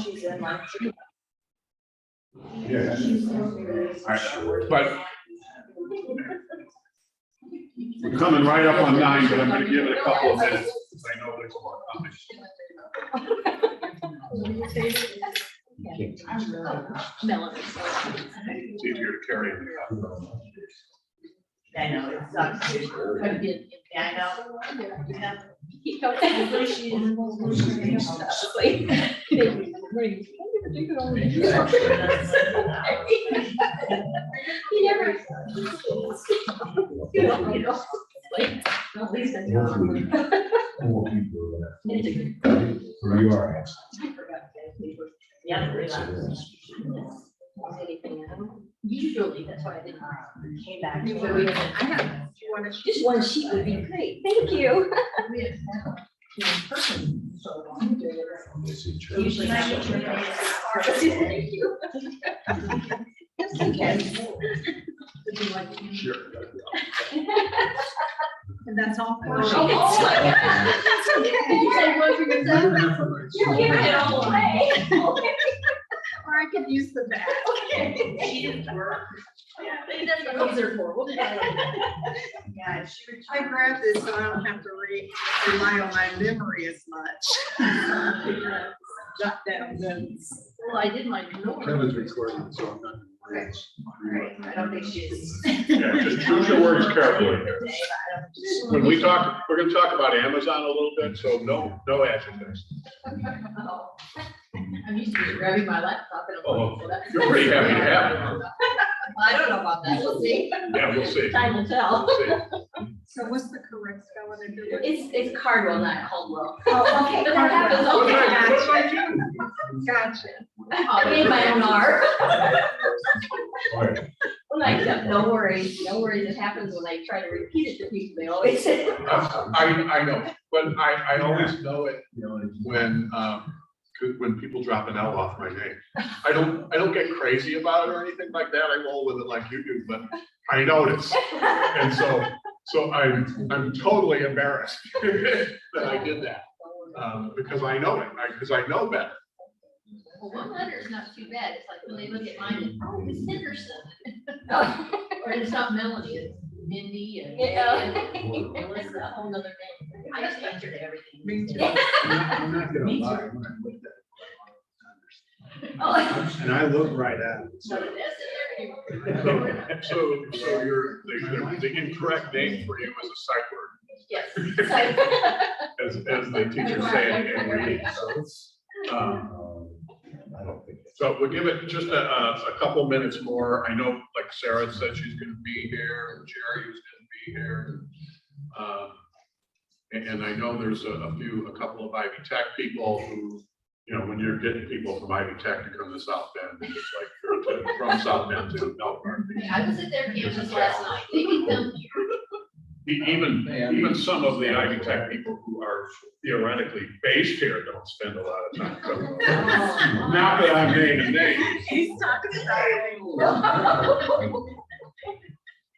She's in lunch. Yeah. But we're coming right up on 9, but I'm gonna give it a couple of minutes, because I know there's more coming. It's easier to carry. I know, it sucks. Yeah, I know. Yeah. Where you are. Yeah. Usually, that's why I didn't came back. I have, Just one sheet would be great. Thank you. usually I get your Thank you. That's okay. Sure. And that's all. Oh, that's okay. You said one for yourself? You're giving it all away. Or I could use the bag. She didn't work. That's what those are for. We'll just- Yeah, I grabbed this so I don't have to rely on my memory as much. Jot down notes. Well, I did my notes. Kevin's recording, so I'm not. Right. I don't think she's. Yeah, just choose your words carefully here. When we talk, we're gonna talk about Amazon a little bit, so no adjectives. I'm used to just grabbing my laptop and. Oh, you're pretty happy to have it. I don't know about that. We'll see. Yeah, we'll see. Time will tell. We'll see. So what's the correct spelling of your? It's Cardwell, not Caldwell. Oh, okay. But that happens all the What time. did I do? Gotcha. I made my own art. All right. Well, I said, no worries, no worries. It happens when I try to repeat it to people. They always say. I know, but I always know it when people drop an L off my name. I don't get crazy about it or anything like that. I roll with it like you do, but I notice. And so I'm totally embarrassed that I did that, because I know it, because I know better. Well, one letter is not too bad. It's like when they look at mine, and, oh, it's Henderson. Or it's not Melanie, it's Mindy and Melissa, a whole nother name. I just answered everything. Me too. I'm not gonna lie, when I looked at Oh. it, and I looked right at it. So that's it. So the incorrect name for you is a sight word, Yes. as the teachers say in reading. I don't think. So we'll give it just a couple minutes more. I know, like Sarah said, she's gonna be here, and Jerry is gonna be here. And I know there's a couple of Ivy Tech people who, when you're getting people from Ivy Tech to come to South Bend, it's like from South Bend to Melbourne. I was at their campus last night. They can come here. Even some of the Ivy Tech people who are theoretically based here don't spend a lot of time coming. Not that I'm naming names. He's talking about.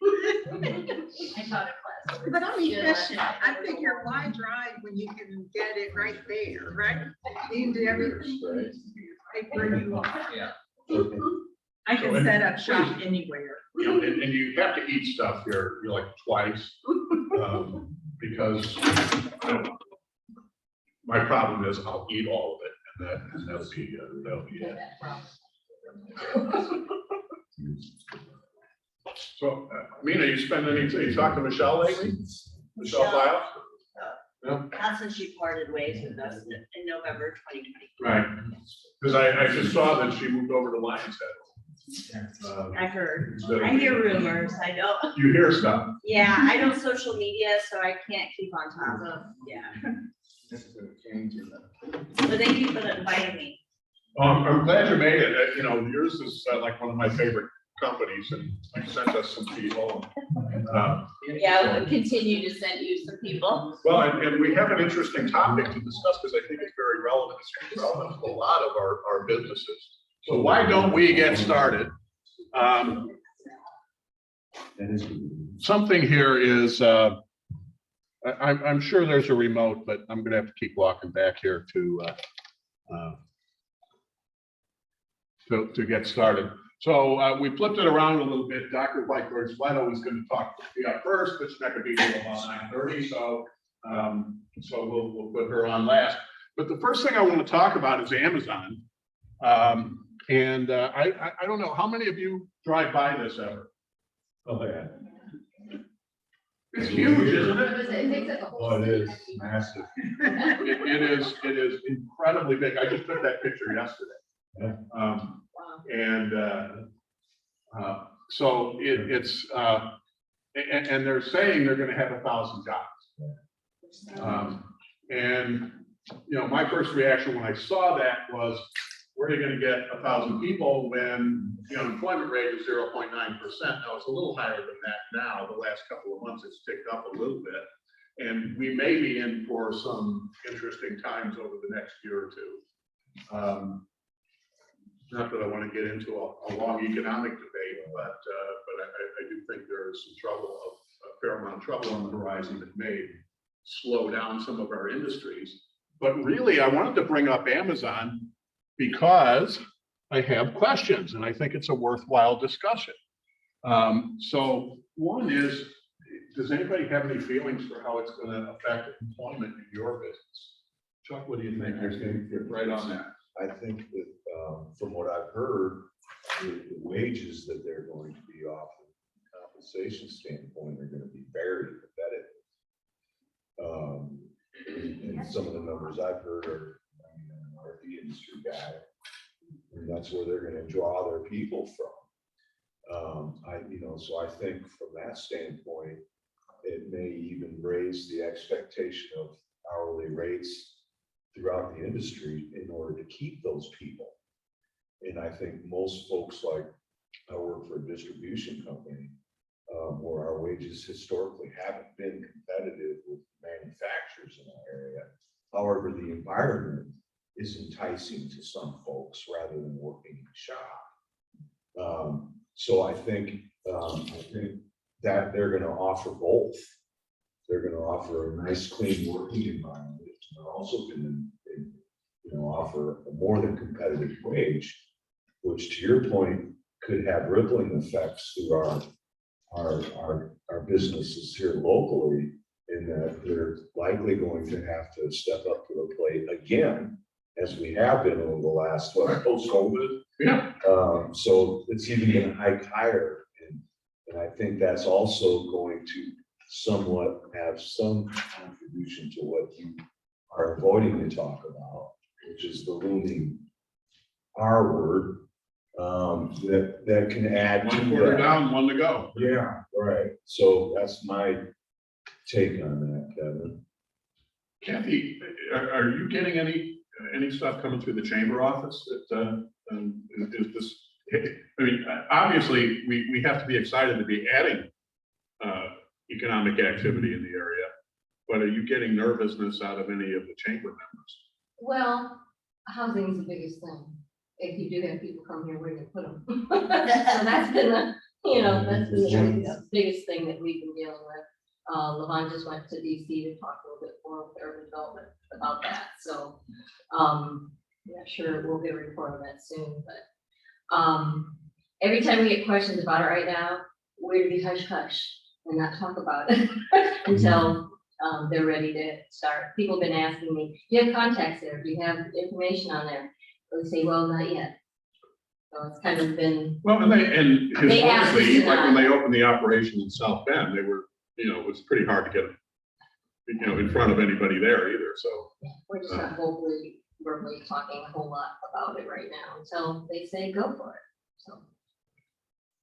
I taught a class. But I'm efficient. I figure why drive when you can get it right there, right? You can do everything. Right where you are. Yeah. I can set up shop anywhere. And you have to eat stuff here, like twice, because my problem is I'll eat all of it, and that'll be it. So, Mina, you talked to Michelle lately? Michelle Files? No? Not since she parted ways with us in November 2020. Right, because I just saw that she moved over to Lions Head. I heard. So- I hear rumors. I don't. You hear stuff. Yeah, I don't social media, so I can't keep on top of. Yeah. But thank you for inviting me. I'm glad you made it. Yours is like one of my favorite companies, and I sent us some people. Yeah, we'll continue to send you some people. Well, and we have an interesting topic to discuss because I think it's very relevant. It's relevant to a lot of our businesses. So why don't we get started? Something here is, I'm sure there's a remote, but I'm gonna have to keep walking back here to to get started. So we flipped it around a little bit. Dr. Whitebird Sweto is going to talk first, but she's not going to be here about 9:30. So we'll put her on last. But the first thing I want to talk about is Amazon. And I don't know, how many of you drive by this ever? Oh, yeah. It's huge, isn't it? It takes up a whole Oh, it is city. massive. It is incredibly big. I just took that picture yesterday. Yeah. Wow. And so it's and they're saying they're going to have 1,000 jobs. And you know, my first reaction when I saw that was, where are they going to get 1,000 people when the unemployment rate is 0.9%? Now it's a little higher than that now. The last couple of months it's ticked up a little bit, and we may be in for some interesting times over the next year or two. Not that I want to get into a long economic debate, but I do think there is some trouble, a fair amount of trouble on the horizon that may slow down some of our industries. But really, I wanted to bring up Amazon because I have questions, and I think it's a worthwhile discussion. So one is, does anybody have any feelings for how it's going to affect employment in your business? Chuck, what do you think? You're right on that. I think that from what I've heard, the wages that they're going to be offering, compensation standpoint, are going to be very competitive. And some of the numbers I've heard are, I mean, I'm an RV industry guy, and that's where they're going to draw their people from. So I think from that standpoint, it may even raise the expectation of hourly rates throughout the industry in order to keep those people. And I think most folks, like, I work for a distribution company where our wages historically haven't been competitive with manufacturers in that area. However, the environment is enticing to some folks rather than working in a shop. So I think that they're going to offer both. They're going to offer a nice, clean working environment. They're also going to offer a more than competitive wage, which, to your point, could have rippling effects through our businesses here locally, in that they're likely going to have to step up to the plate again, as we have been over the last post-COVID. Yeah. So it's even going to hike higher, and I think that's also going to somewhat have some contribution to what you are avoiding to talk about, which is the looming R word, that can add One to quarter that. down, one to go. Yeah, right. So that's my take on that, Kevin. Kathy, are you getting any stuff coming through the chamber office that is this? I mean, obviously, we have to be excited to be adding economic activity in the area, but are you getting nervousness out of any of the chamber members? Well, housing is the biggest thing. If you do have people come here, where do you put them? So that's been that's been the biggest thing that we've been dealing with. Levon just went to DC to talk a little bit more with urban development about that. So, yeah, sure, we'll get a report on that soon, but every time we get questions about it right now, we're to be hush hush and not talk about it until they're ready to start. People have been asking me, do you have contacts there? Do you have information on there? They say, well, not yet. So it's kind of been. Well, and They asked us historically, to like when not. they opened the operation in South Bend, they were, it was pretty hard to get them, in front of anybody there either. So We're just not verbally talking a whole lot about it right now until they say go for it. So.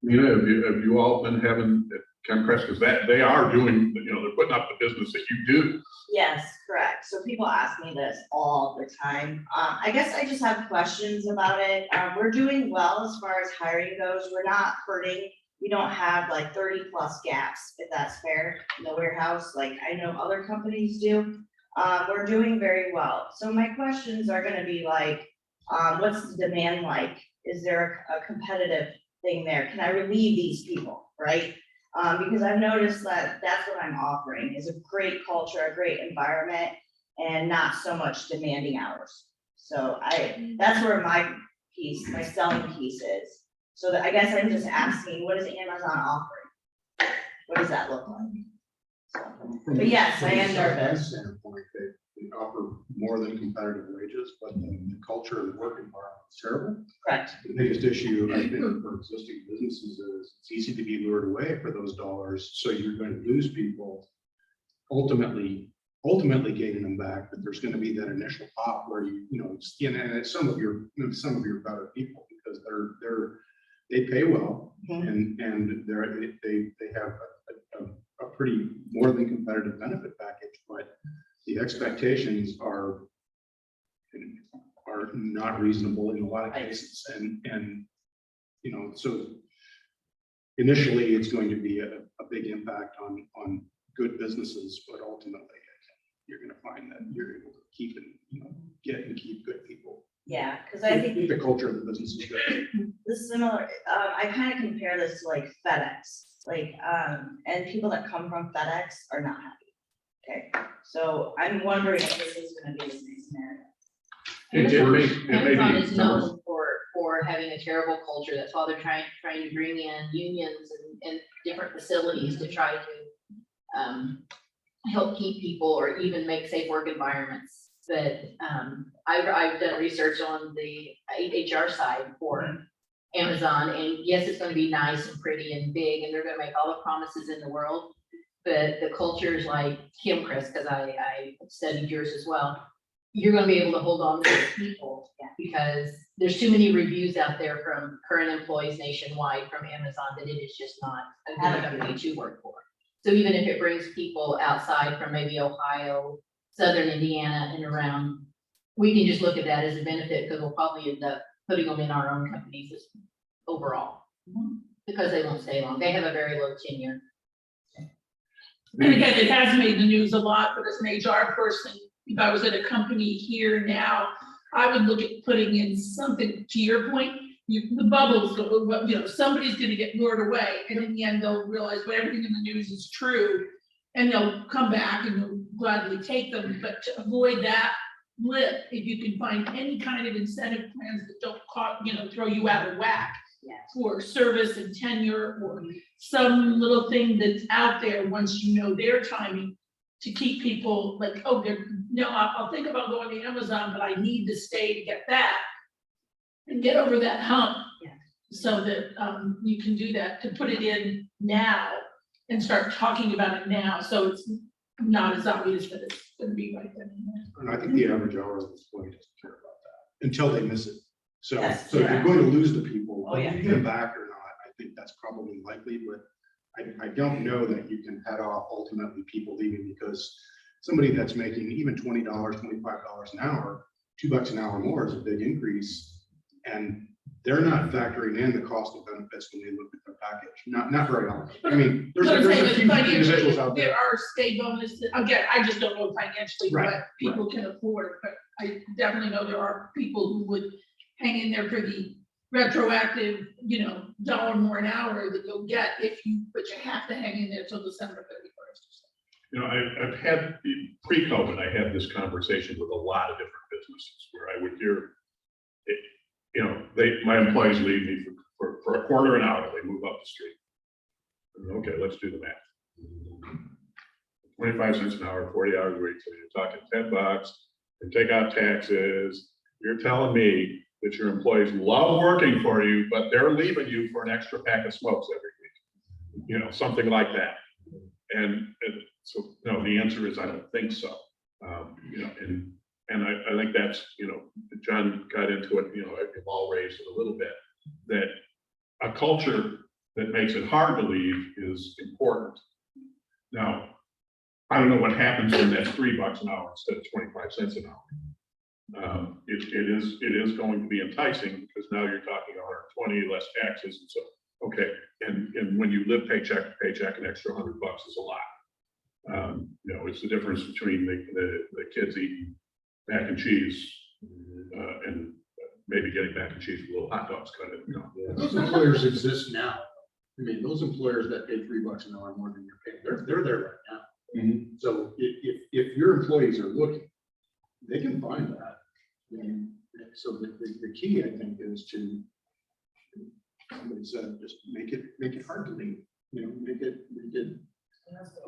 have you all been having Chemcrest, because they are doing, they're putting up the business that you do. Yes, correct. So people ask me this all the time. I guess I just have questions about it. We're doing well as far as hiring goes. We're not hurting. We don't have like 30+ gaps, if that's fair, in the warehouse, like I know other companies do. We're doing very well. So my questions are gonna be like, what's the demand like? Is there a competitive thing there? Can I relieve these people, right? Because I've noticed that that's what I'm offering, is a great culture, a great environment, and not so much demanding hours. So that's where my piece, my selling piece is. So that, I guess I'm just asking, what is Amazon offering? What does that look like? From But yes, I am from a nervous. standpoint, they offer more than competitive wages, but the culture of the work environment is terrible. Correct. The biggest issue, I think, for existing businesses is it's easy to be lured away for those dollars, so you're going to lose people. Ultimately gaining them back, but there's gonna be that initial pop where and it's some of your better people, because they pay well, and they have a pretty more than competitive benefit package, but the expectations are not reasonable in a lot of cases, and so initially, it's going to be a big impact on good businesses, but ultimately, you're gonna find that you're able to keep and, get and keep good people. Yeah, because I think The culture of the business is good. the similar, I kind of compare this to like FedEx, and people that come from FedEx are not happy. Okay, so I'm wondering if this is gonna be the same scenario. Amazon is known for having a terrible culture. That's why they're trying to bring in unions and different facilities to try to help keep people or even make safe work environments. But I've done research on the HR side for Amazon, and yes, it's going to be nice and pretty and big, and they're going to make all the promises in the world. But the culture is like Chris, because I studied yours as well. You're going to be able to hold on to those people because there's too many reviews out there from current employees nationwide from Amazon that it is just not a good company to work for. So even if it brings people outside from maybe Ohio, Southern Indiana and around, we can just look at that as a benefit because we'll probably end up putting them in our own companies overall because they won't stay long. They have a very low tenure. And again, it has made the news a lot, but as an HR person, if I was at a company here now, I would look at putting in something, to your point, the bubbles, somebody's gonna get lured away, and in the end, they'll realize what everything in the news is true, and they'll come back and they'll gladly take them, but to avoid that blip, if you can find any kind of incentive plans that don't throw you out of whack for service and tenure, or some little thing that's out there once you know their timing, to keep people like, I'll think about going to Amazon, but I need to stay to get that and get over that hump. Yeah. So that you can do that, to put it in now and start talking about it now, so it's not as obvious that it's gonna be right then and there. And I think the average hour of employee doesn't care about that until they miss it. So, Yes, so if you're correct. going to lose the people, Oh, yeah. whether you get them back or not, I think that's probably likely, but I don't know that you can head off ultimately people leaving, because somebody that's making even $20, $25 an hour, $2 an hour more is a big increase. And they're not factoring in the cost of benefits when they look at their package, not very often. I mean, there's But I'm a saying few that individuals out financially, there. there are state bonuses, again, I just don't know financially Right, what people can afford, but I definitely know there are people who would hang in there for the retroactive, $1 more an hour that you'll get but you have to hang in there till December 31st. I've had, pre-COVID, I had this conversation with a lot of different businesses where I would hear, my employees leave me for a quarter an hour, they move up the street. Okay, let's do the math. 25 cents an hour, 40 hours a week, so you're talking $10, and take out taxes. You're telling me that your employees love working for you, but they're leaving you for an extra pack of smokes every week, something like that. And so, no, the answer is I don't think so. And I think that's, John got into it, I've all raised it a little bit, that a culture that makes it hard to leave is important. Now, I don't know what happens when that's $3 an hour instead of 25 cents an hour. It is going to be enticing, because now you're talking 120 less taxes and so, okay. And when you live paycheck to paycheck, an extra $100 is a lot. It's the difference between the kids eating mac and cheese and maybe getting mac and cheese with little hot dogs kind of, Those employers exist now. I mean, those employers that pay $3 an hour more than you're paying, they're there right now. So if your employees are looking, they can find that. And So the key, I think, is to, somebody said, just make it hard to leave, you know, make it.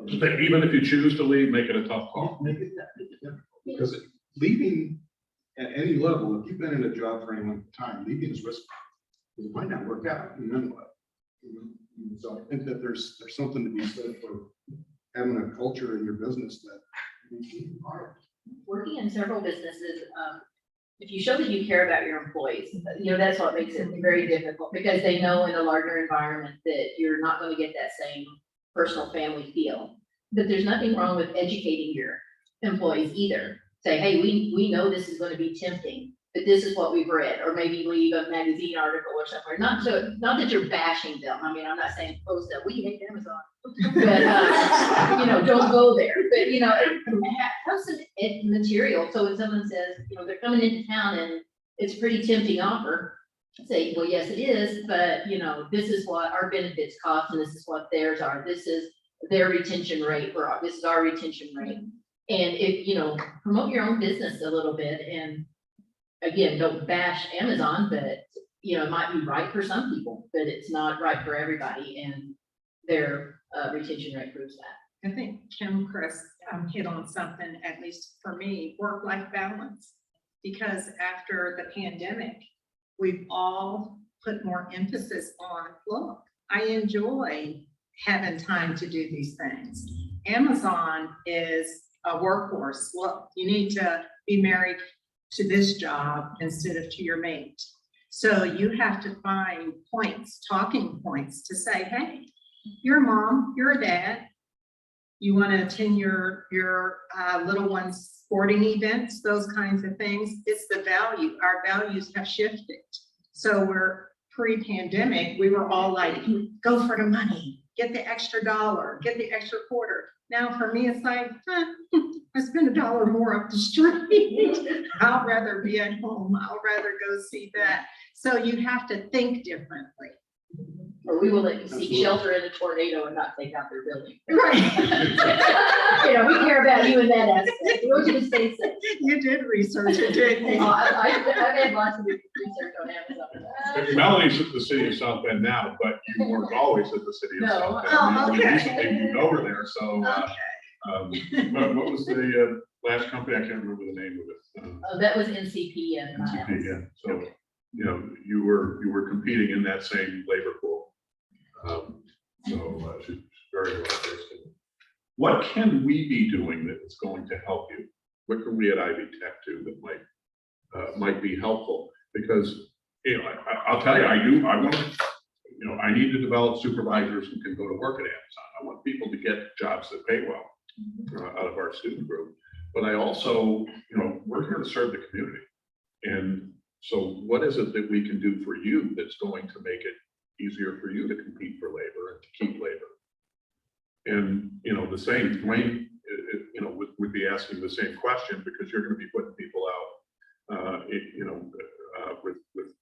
Even if you choose to leave, make it a tough call. Make it difficult. Because leaving at any level, if you've been in a job for any length of time, leaving is risky. It might not work out, and then what? You know, and so I think that there's something to be said for having a culture in your business that makes it hard. Working in several businesses, if you show that you care about your employees, you know, that's what makes it very difficult, because they know in a larger environment that you're not gonna get that same personal family feel. But there's nothing wrong with educating your employees either. Say, hey, we know this is gonna be tempting, but this is what we've read, or maybe leave a magazine article or somewhere, not that you're bashing them. I mean, I'm not saying post that, we hate Amazon. But, you know, don't go there, but, you know, have some material, so when someone says, you know, they're coming into town and it's a pretty tempting offer, say, well, yes, it is, but, you know, this is what our benefits cost, and this is what theirs are, this is their retention rate, this is our retention rate. And if, you know, promote your own business a little bit, and again, don't bash Amazon, but, you know, it might be right for some people, but it's not right for everybody, and their retention rate proves that. I think Chris hit on something, at least for me, work-life balance. Because after the pandemic, we've all put more emphasis on, look, I enjoy having time to do these things. Amazon is a workhorse. Look, you need to be married to this job instead of to your mate. So you have to find points, talking points to say, hey, you're a mom, you're a dad. You want to attend your little one's sporting events, those kinds of things. It's the value. Our values have shifted. So we're pre-pandemic, we were all like, go for the money, get the extra dollar, get the extra quarter. Now for me, it's like, I spend $1 more up the street. I'll rather be at home. I'll rather go see that. So you have to think differently. Or we will let you seek Absolutely. shelter in a tornado and not take out their building. Right. You know, we care about you in that aspect. We want you to stay safe. You did research it, didn't I've you? had lots of research on Amazon. Melanie's at the city of South Bend now, but you weren't always at the city of No. South Bend. Oh, You okay. recently moved over there, so, Okay. what was the, last company? I can't remember the name of it. Oh, that was NCP and. NCP, yeah. So, you know, you were competing in that same labor pool. She's very well versed in it. What can we be doing that is going to help you? What can we at Ivy Tech do that might be helpful? Because, you know, I'll tell you, I want to, you know, I need to develop supervisors who can go to work at Amazon. I want people to get jobs that pay well out of our student group. But I also, you know, we're here to serve the community. And so what is it that we can do for you that's going to make it easier for you to compete for labor and to keep labor? And, you know, the same, Dwayne, you know, would be asking the same question, because you're going to be putting people out, you know, with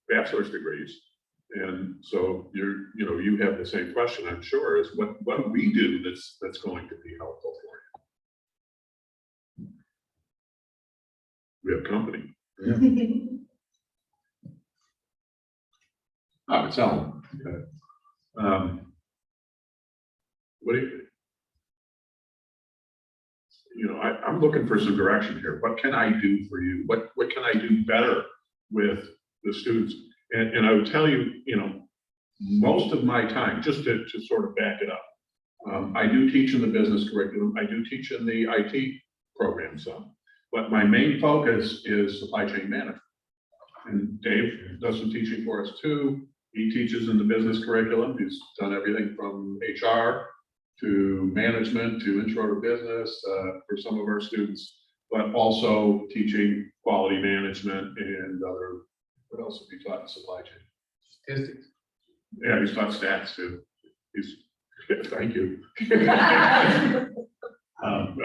bachelor's degrees. And so you know, you have the same question, I'm sure, is what do we do that's going to be helpful for you? We have company. Oh, it's Ellen. Okay. What do you know, I'm looking for some direction here. What can I do for you? What can I do better with the students? And I would tell you, you know, most of my time, just to sort of back it up, I do teach in the business curriculum. I do teach in the IT program some, but my main focus is supply chain management. And Dave does some teaching for us too. He teaches in the business curriculum. He's done everything from HR to management to intro to business for some of our students, but also teaching quality management and other, what else have you taught in supply chain? Statistics. Yeah, he's taught stats too. Thank you.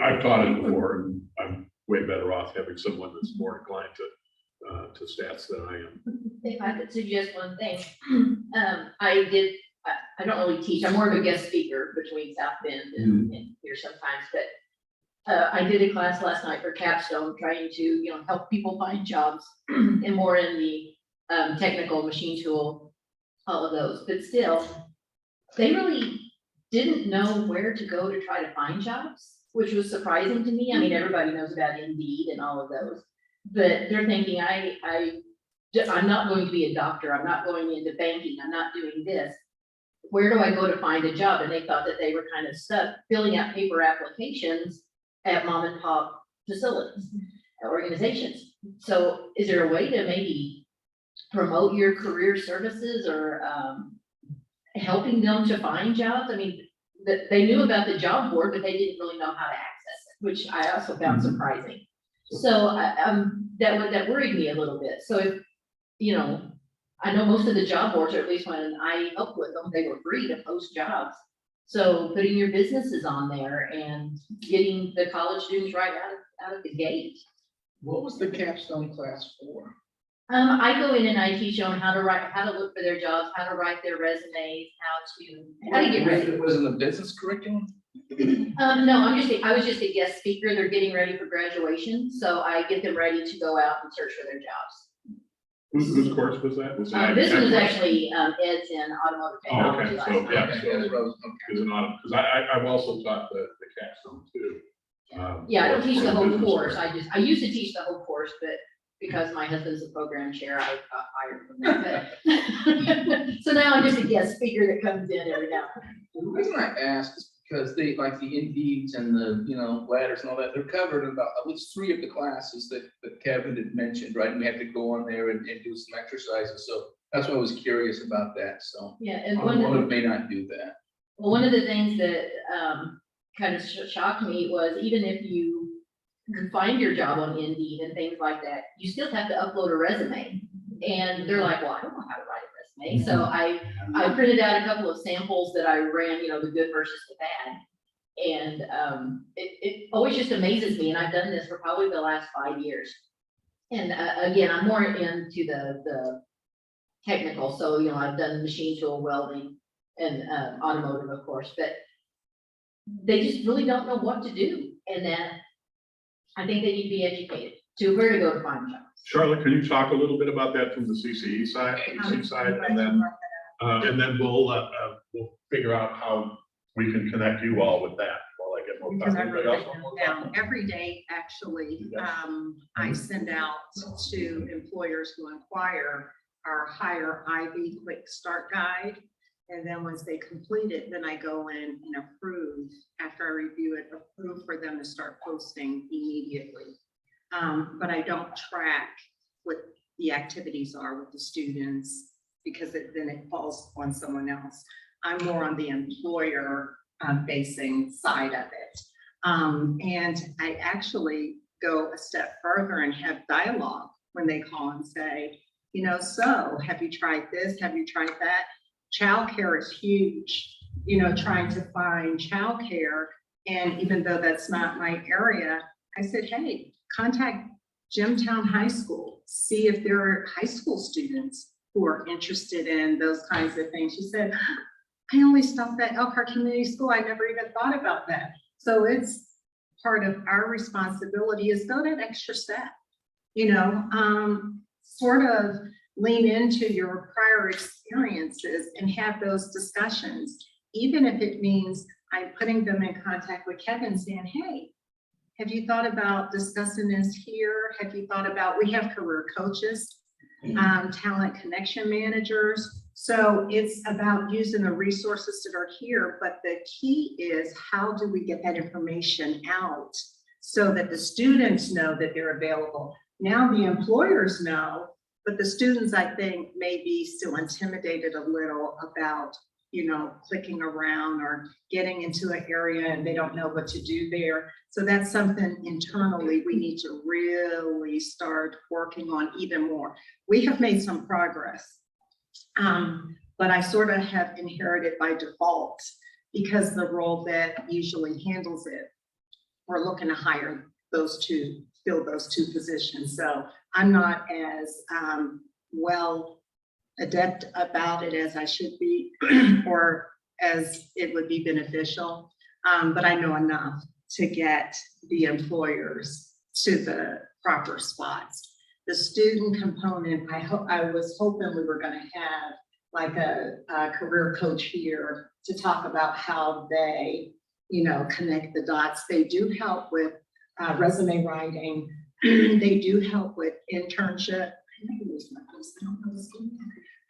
I've taught it before, and I'm way better off having someone that's more inclined to stats than I am. If I could suggest one thing, I don't really teach, I'm more of a guest speaker between South Bend and here sometimes, but I did a class last night for Capstone, trying to, help people find jobs and more in the technical machine tool, all of those, but still, they really didn't know where to go to try to find jobs, which was surprising to me. I mean, everybody knows about Indeed and all of those, but they're thinking, I'm not going to be a doctor, I'm not going into banking, I'm not doing this. Where do I go to find a job? And they thought that they were kind of stuck filling out paper applications at mom and pop facilities, organizations. So is there a way to maybe promote your career services or helping them to find jobs? I mean, they knew about the job board, but they didn't really know how to access it, which I also found surprising. So that worried me a little bit. So if, I know most of the job boards, or at least when I helped with them, they were free to post jobs. So putting your businesses on there and getting the college students right out of the gate. What was the capstone class for? I go in and I teach them how to look for their jobs, how to write their resumes, how to get ready. It was in the business curriculum? No, I was just a guest speaker. They're getting ready for graduation, so I get them ready to go out and search for their jobs. Whose course was that? Was it This was ag- actually, Ed's in automotive Oh, okay, technology. so, last yeah, night. so it's an autumn, because I've also taught the capstone too. Yeah, I don't teach the for whole business course. school. I used to teach the whole course, but because my husband's a program chair, I got hired from that. But so now I'm just a guest speaker that comes in every now and then. The reason I ask is because they, like the Indeeds and the, ladders and all that, they're covered in about at least 3 of the classes that Kevin had mentioned, right? And we have to go on there and do some exercises. So that's why I was curious about that. So Yeah, and one one may not do that. of the things that kind of shocked me was even if you can find your job on Indeed and things like that, you still have to upload a resume. And they're like, well, I don't know how to write a resume. So I printed out a couple of samples that I ran, the good versus the bad. And it always just amazes me, and I've done this for probably the last 5 years. And again, I'm more into the technical, so I've done machine tool welding and automotive, of course, but they just really don't know what to do. And then I think they need to be educated to where to go to find jobs. Charlotte, can you talk a little bit about that from the CCE side, and then we'll figure out how we can connect you all with that while I get more. Because I Anybody wrote else want them more down. comment? Every day, actually, I send out to employers who inquire our Hire Ivy Quick Start Guide. And then once they complete it, then I go in and approve, after I review it, approve for them to start posting immediately. But I don't track what the activities are with the students because then it falls on someone else. I'm more on the employer facing side of it. And I actually go a step further and have dialogue when they call and say, so have you tried this? Have you tried that? Childcare is huge, trying to find childcare. And even though that's not my area, I said, hey, contact Jimtown High School, see if there are high school students who are interested in those kinds of things. She said, I only stopped at Elkhart Community School. I never even thought about that. So it's part of our responsibility is go that extra step, sort of lean into your prior experiences and have those discussions, even if it means I'm putting them in contact with Kevin saying, hey, have you thought about discussing this here? Have you thought about, we have career coaches, talent connection managers. So it's about using the resources that are here, but the key is how do we get that information out so that the students know that they're available? Now the employers know, but the students, I think, may be still intimidated a little about, clicking around or getting into an area and they don't know what to do there. So that's something internally we need to really start working on even more. We have made some progress, but I sort of have inherited by default because the role that usually handles it, we're looking to hire fill those two positions. So I'm not as well adept about it as I should be or as it would be beneficial, but I know enough to get the employers to the proper spots. The student component, I was hoping we were gonna have like a career coach here to talk about how they, connect the dots. They do help with resume writing. They do help with internship.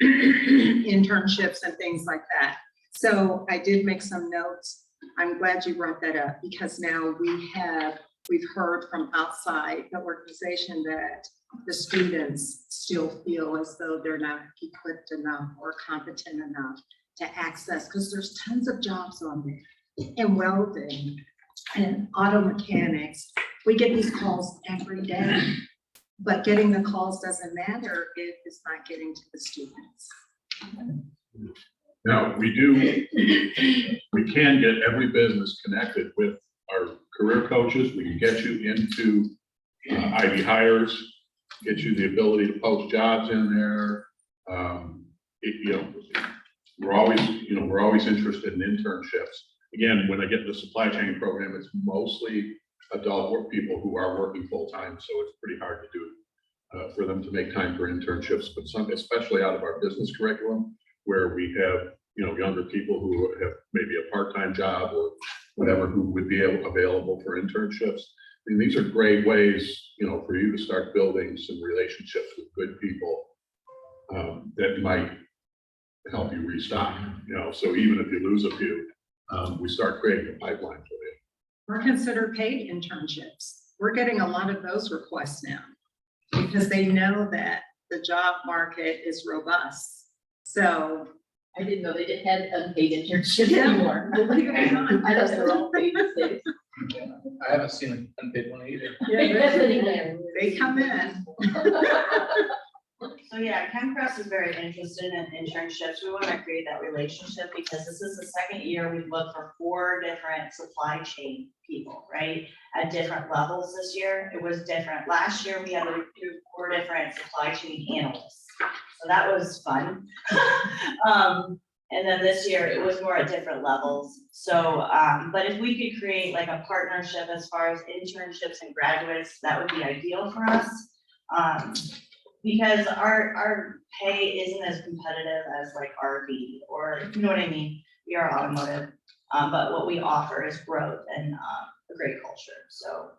Internships and things like that. So I did make some notes. I'm glad you brought that up because now we've heard from outside the organization that the students still feel as though they're not equipped enough or competent enough to access, because there's tons of jobs on there in welding and auto mechanics. We get these calls every day, but getting the calls doesn't matter if it's not getting to the students. Now, we can get every business connected with our career coaches. We can get you into ID hires, get you the ability to post jobs in there. We're always interested in internships. Again, when I get the supply chain program, it's mostly adult work people who are working full-time, so it's pretty hard to do for them to make time for internships, but some, especially out of our business curriculum, where we have, younger people who have maybe a part-time job or whatever, who would be available for internships. I mean, these are great ways, for you to start building some relationships with good people that might help you restock, so even if you lose a few, we start creating a pipeline for you. Or consider paid internships. We're getting a lot of those requests now because they know that the job market is robust. So I didn't know they didn't have unpaid internships Yeah. anymore. believe it or not, I thought they were all paid these days. I haven't seen an unpaid one either. they come in. So yeah, ChemCrest is very interested in internships. We want to create that relationship because this is the second year we've looked for 4 different supply chain people, right? At different levels this year. It was different. Last year we had to recruit 4 different supply chain analysts. So that was fun. And then this year it was more at different levels. So, but if we could create like a partnership as far as internships and graduates, that would be ideal for us. Because our pay isn't as competitive as like RV or, you know what I mean? We are automotive, but what we offer is growth and a great culture. So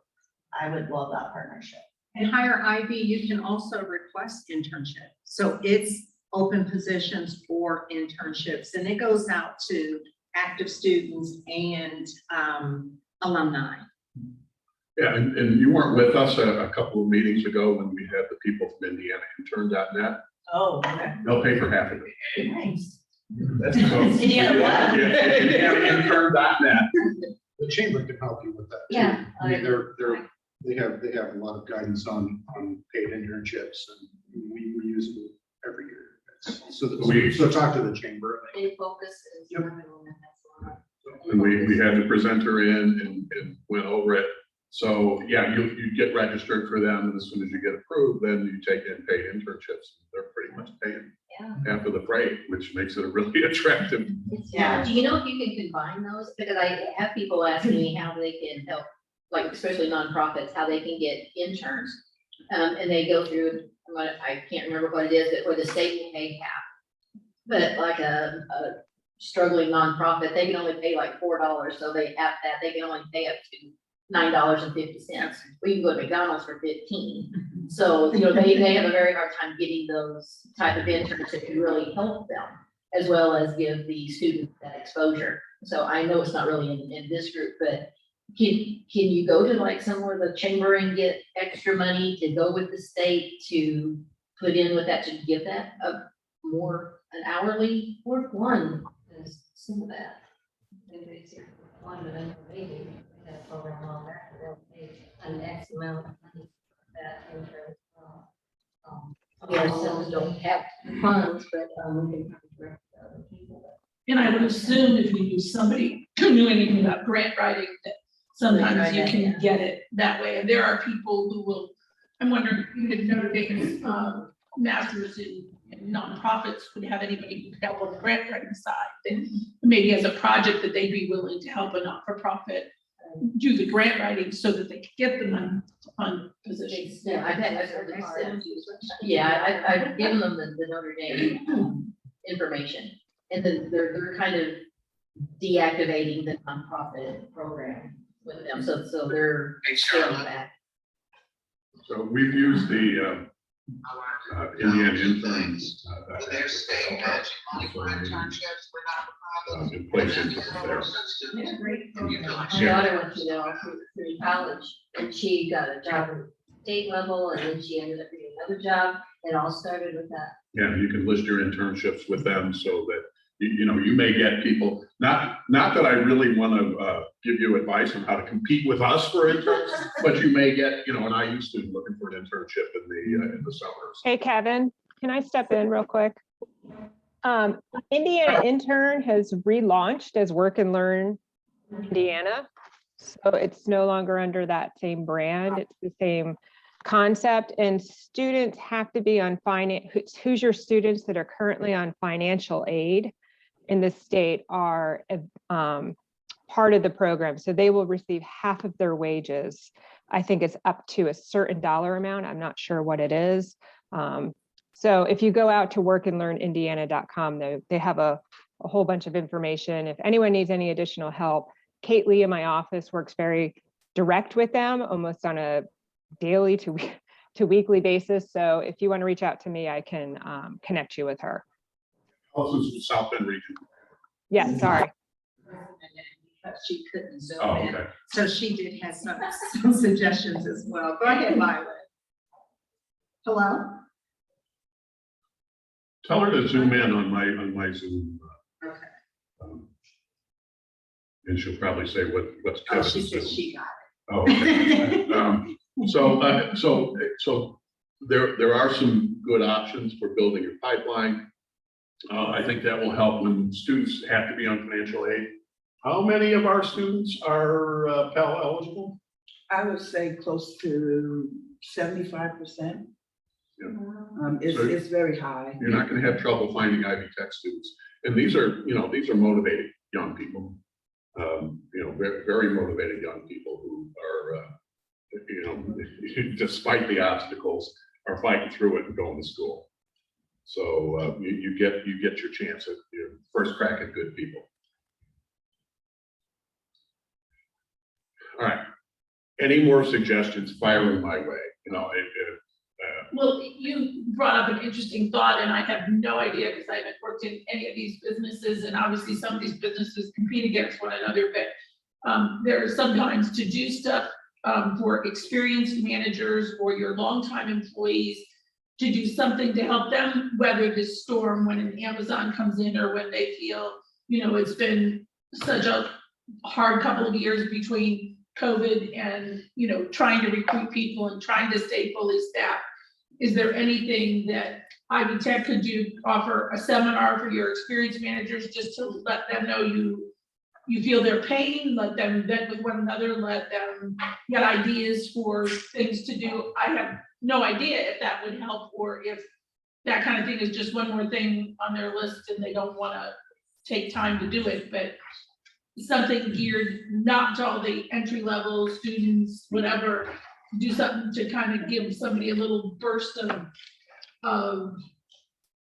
I would love that partnership. And Hire IB, you can also request internship. So it's open positions for internships and it goes out to active students and alumni. Yeah, and you weren't with us a couple of meetings ago when we had the people from Indiana Intern.net. Oh, okay. They'll pay for half of it. Nice. That's so. Indiana what? Indiana Intern.net. The chamber can help you with that. too. Yeah, I mean, they have a lot of guidance on paid internships and we use it every year. So talk to the chamber. They focus is. Yep. And we had the presenter in and went over it. So, yeah, you get registered for them, and as soon as you get approved, then you take in paid internships. They're pretty much paying half of the freight, which makes it a really attractive. Yeah. Do you know if you can combine those? Because I have people asking me how they can help, like especially nonprofits, how they can get interns. And they go through, I can't remember what it is, but where the state will pay half. But like a struggling nonprofit, they can only pay like $4, so they have that, they can only pay up to $9.50. We can go to McDonald's for 15. So, they have a very hard time getting those type of interns that can really help them, as well as give the students that exposure. So I know it's not really in this group, but can you go to like somewhere, the chamber, and get extra money to go with the state to put in with that, to give that a more an hourly work one? There's some of that. Maybe it's one of them, maybe that program on that, they'll pay an X amount of money for that intern. We ourselves don't have funds, but we can direct other people. And I would assume if we knew somebody who knew anything about grant writing, that sometimes you can get it that way. And there are people who will, I'm wondering, if Notre Dame's masters in nonprofits would have anybody who could help on the grant writing side, that maybe as a project that they'd be willing to help a not-for-profit do the grant writing so that they could get the money to fund positions. Yeah, I've had, I've given them the Notre Dame information, and then they're kind of deactivating the nonprofit program with them, so they're scaling back. So we've used the Indiana interns. They're staying at money for internships, we're not. In place into there. Yeah, great. My Yeah. daughter went through college, and she got a job at state level, and then she ended up getting another job. It all started with that. Yeah, you can list your internships with them so that, you know, you may get people, not that I really want to give you advice on how to compete with us for interns, but you may get, you know, an IU student looking for an internship in the summers. Hey, Kevin, can I step in real quick? Indiana Intern has relaunched as Work and Learn Indiana. So it's no longer under that same brand. It's the same concept, and students have to be on finance. Hoosier students that are currently on financial aid in the state are part of the program. So they will receive half of their wages. I think it's up to a certain dollar amount. I'm not sure what it is. So if you go out to workandlearnindiana.com, they have a whole bunch of information. If anyone needs any additional help, Kate Lee in my office works very direct with them, almost on a daily to weekly basis. So if you want to reach out to me, I can connect you with her. Also, the South Bend region. Yeah, sorry. But she couldn't zoom Oh, in. okay. So she did have some suggestions as well. Go ahead, Violet. Hello? Tell her to zoom in on my Zoom. Okay. And she'll probably say what's Oh, Kevin's she said Zoom. she got Oh, okay. So there are some good options for building your pipeline. I think that will help when students have to be on financial aid. How many of our students are Pell eligible? I would say close to 75%. Yeah. It's, So- it's very high. You're not gonna have trouble finding Ivy Tech students. And these are motivated young people. Very, very motivated young people who are, despite the obstacles, are fighting through it and going to school. So you get your chance at your first crack at good people. All right. Any more suggestions? Fire them my way. Well, you brought up an interesting thought, and I have no idea because I haven't worked in any of these businesses, and obviously some of these businesses compete against one another, but there are sometimes to do stuff for experienced managers or your longtime employees to do something to help them weather this storm when an Amazon comes in or when they feel, it's been such a hard couple of years between COVID and, trying to recruit people and trying to stay fully staffed. Is there anything that Ivy Tech could do, offer a seminar for your experienced managers, just to let them know you feel their pain, let them vent with one another, let them get ideas for things to do? I have no idea if that would help, or if that kind of thing is just one more thing on their list and they don't want to take time to do it, but something geared not to all the entry level students, whatever, do something to kind of give somebody a little burst of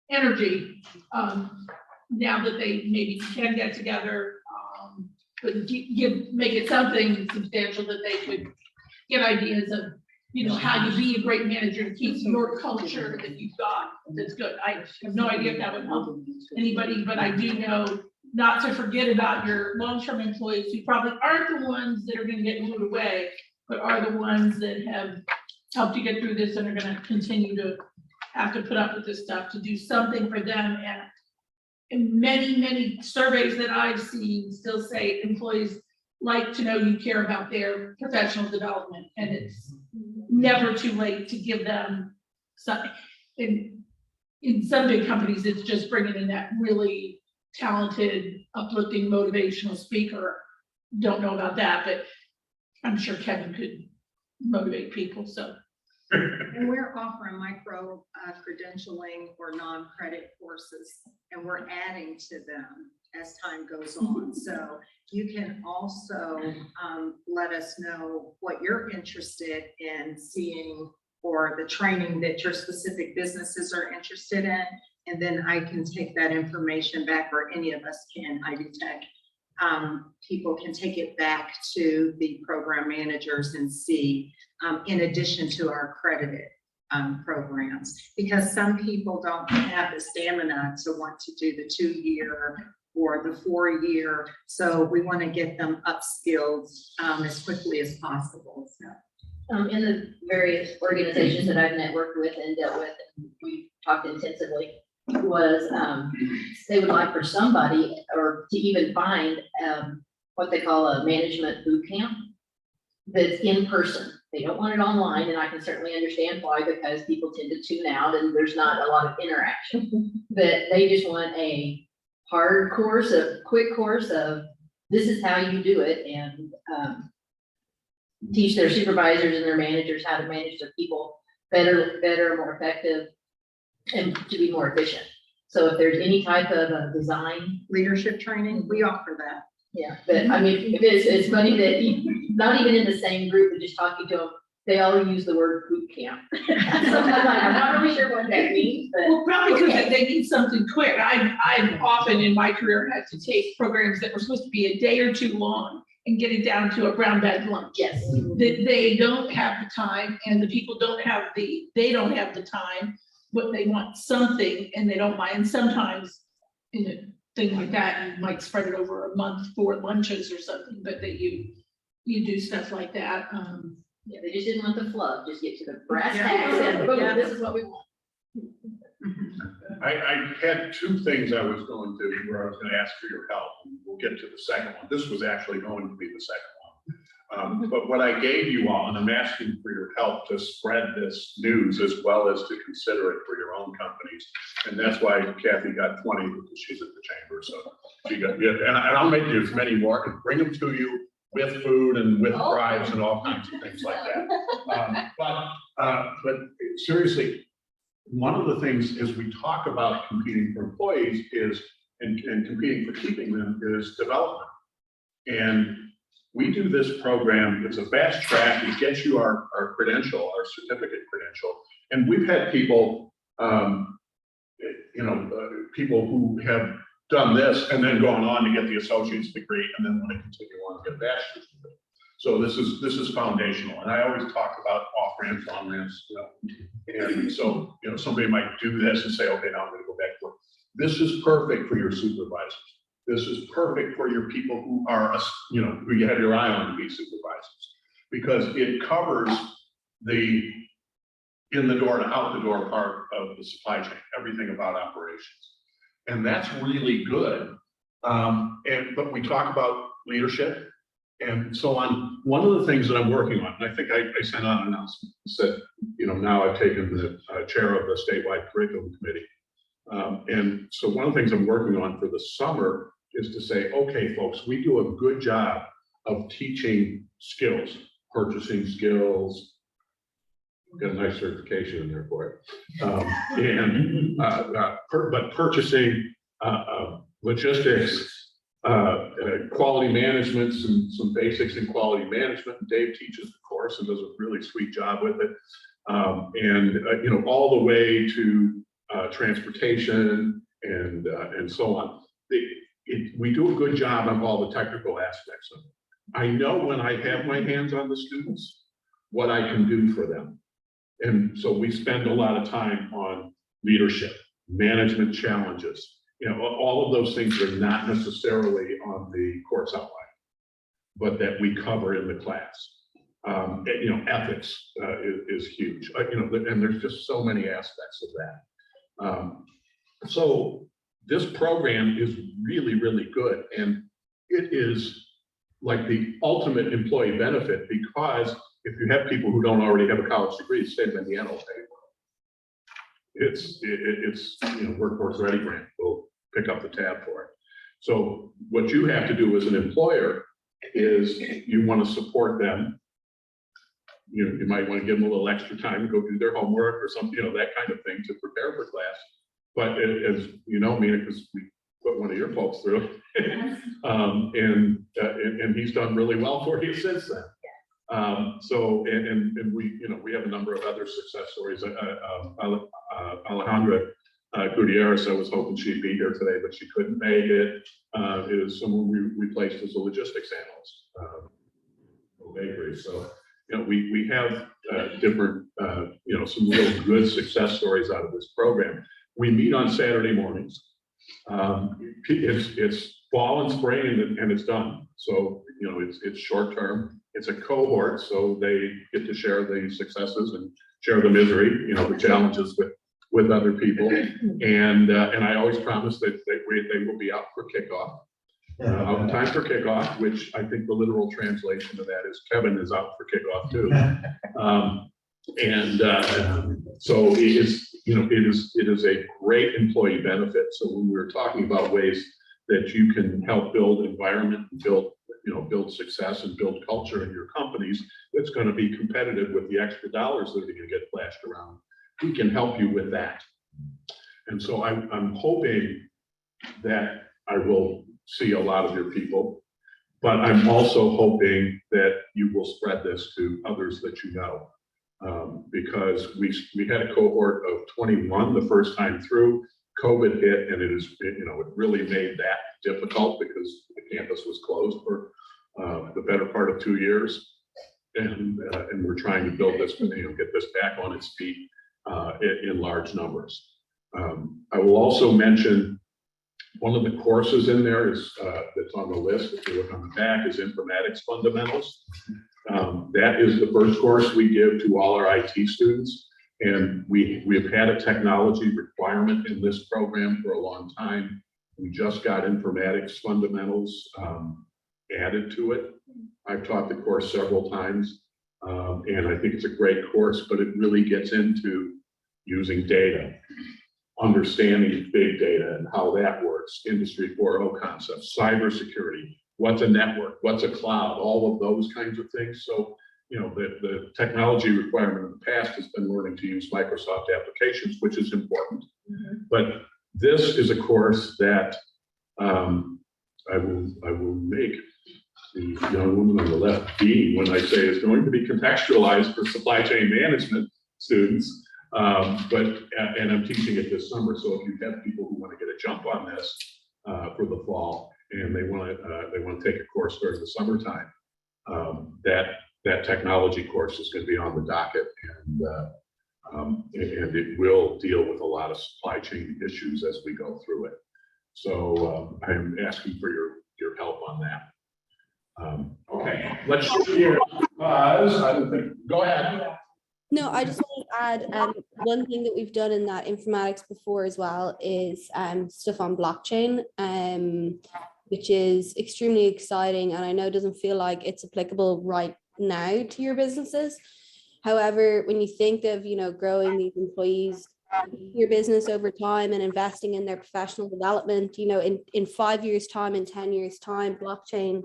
energy, now that they maybe can get together, but make it something substantial that they could get ideas of, how you be a great manager to keep your culture that you've got that's good. I have no idea if that would help anybody, but I do know not to forget about your long-term employees who probably aren't the ones that are gonna get moved away, but are the ones that have helped you get through this and are gonna continue to have to put up with this stuff, to do something for them. And many, many surveys that I've seen still say employees like to know you care about their professional development, and it's never too late to give them something. In some big companies, it's just bringing in that really talented, uplifting, motivational speaker. Don't know about that, but I'm sure Kevin could motivate people, so. And we're offering micro credentialing or non-credit courses, and we're adding to them as time goes on. So you can also let us know what you're interested in seeing or the training that your specific businesses are interested in. And then I can take that information back, or any of us can, IB Tech. People can take it back to the program managers and see, in addition to our accredited programs, because some people don't have the stamina to want to do the 2-year or the 4-year. So we want to get them upskilled as quickly as possible. So. In the various organizations that I've networked with and dealt with, and we talked intensively, was they would like for somebody or to even find what they call a management boot camp that's in person. They don't want it online, and I can certainly understand why, because people tend to tune out and there's not a lot of interaction. But they just want a hard course, a quick course of this is how you do it, and teach their supervisors and their managers how to manage their people better, more effective, and to be more efficient. So if there's any type of a design, Leadership training, we offer that. yeah, but I mean, it's funny that not even in the same group, but just talking to them, they all use the word boot camp. So I'm not really sure what that means, but. Well, probably because okay. they need something quick. I've often in my career had to take programs that were supposed to be a day or two long and get it down to a brown bag lunch. Yes. That they don't have the time, and the people don't have the time, but they want something and they don't mind. And sometimes in a thing like that, you might spread it over a month for lunches or something, but that you do stuff like that. Yeah, they just didn't want the fluff, just get to the brass Yeah. tacks and boom, Yeah. this is what we want. I had 2 things I was going to, where I was gonna ask for your help, and we'll get to the second one. This was actually going to be the second one. But what I gave you all, and I'm asking for your help to spread this news as well as to consider it for your own companies. And that's why Kathy got 20, because she's at the chamber, so she got, yeah, and I'll make you as many more, and bring them to you with food and with Oh. bribes and all kinds of things like that. But seriously, one of the things as we talk about competing for employees is, and competing for keeping them, is development. And we do this program, it's a fast track, it gets you our credential, our certificate credential. And we've had people, people who have done this and then gone on to get the associate's degree and then want to continue on to get a bachelor's degree. So this is foundational. And I always talk about off ramps, on ramps, and so, somebody might do this and say, okay, now I'm going to go back to work. This is perfect for your supervisors. This is perfect for your people who are, who you have your eye on to be supervisors, because it covers the in the door to out the door part of the supply chain, everything about operations. And that's really good. But we talk about leadership and so on. One of the things that I'm working on, and I think I sent out an announcement, said, now I've taken the chair of the statewide curriculum committee. And so one of the things I'm working on for the summer is to say, okay, folks, we do a good job of teaching skills, purchasing skills, got a nice certification in there for it. But purchasing, logistics, quality management, some basics in quality management. Dave teaches the course and does a really sweet job with it. All the way to transportation and so on. We do a good job of all the technical aspects of it. I know when I have my hands on the students, what I can do for them. And so we spend a lot of time on leadership, management challenges. All of those things are not necessarily on the course outline, but that we cover in the class. Ethics is huge, and there's just so many aspects of that. So this program is really, really good. And it is like the ultimate employee benefit, because if you have people who don't already have a college degree, state of Indiana will pay for it. It's Workforce Ready grant will pick up the tab for it. So what you have to do as an employer is you want to support them. You might want to give them a little extra time to go do their homework or something, that kind of thing to prepare for class. But as you know, Mina, because we put one of your folks through. And he's done really well for you since then. So, and we, you know, we have a number of other success stories. Alejandra Gutierrez, I was hoping she'd be here today, but she couldn't make it. Is someone we placed as a logistics analyst. Bakery. So, you know, we have different, you know, some real good success stories out of this program. We meet on Saturday mornings. It's fall and spring and it's done. So, you know, it's short term. It's a cohort, so they get to share the successes and share the misery, you know, the challenges with other people. And I always promise that they will be out for kickoff. Out in time for kickoff, which I think the literal translation of that is Kevin is out for kickoff too. So it is, you know, it is a great employee benefit. So when we're talking about ways that you can help build environment, build success and build culture in your companies, that's going to be competitive with the extra dollars that are going to get flashed around. We can help you with that. And so I'm hoping that I will see a lot of your people, but I'm also hoping that you will spread this to others that you know. Because we had a cohort of 21 the first time through. COVID hit, and it really made that difficult because the campus was closed for the better part of 2 years, and we're trying to build this, get this back on its feet in large numbers. I will also mention one of the courses in there is that's on the list. If you look on the back, is Informatics Fundamentals. That is the first course we give to all our IT students. And we've had a technology requirement in this program for a long time. We just got Informatics Fundamentals added to it. I've taught the course several times, and I think it's a great course, but it really gets into using data, understanding big data and how that works, Industry 4.0 concepts, cybersecurity, what's a network, what's a cloud, all of those kinds of things. So, you know, the technology requirement in the past has been learning to use Microsoft applications, which is important. But this is a course that I will make the young woman on the left beam when I say it's going to be contextualized for supply chain management students. And I'm teaching it this summer. So if you have people who want to get a jump on this for the fall and they want to take a course during the summertime, that technology course is going to be on the docket, and it will deal with a lot of supply chain issues as we go through it. So I'm asking for your help on that. Okay, let's shift gears. Go ahead. No, I just want to add one thing that we've done in that informatics before as well is stuff on blockchain, which is extremely exciting, and I know it doesn't feel like it's applicable right now to your businesses. However, when you think of, you know, growing these employees, your business over time and investing in their professional development, you know, in 5 years' time, in 10 years' time, blockchain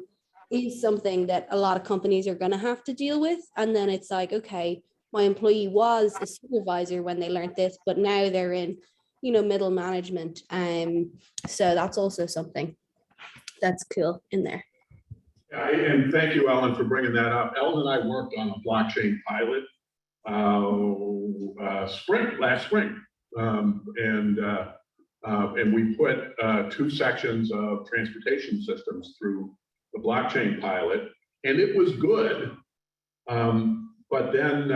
is something that a lot of companies are going to have to deal with. And then it's like, okay, my employee was a supervisor when they learned this, but now they're in, you know, middle management. So that's also something that's cool in there. Yeah, and thank you, Ellen, for bringing that up. Ellen and I worked on a blockchain pilot last spring. And we put 2 sections of transportation systems through the blockchain pilot, and it was good. But then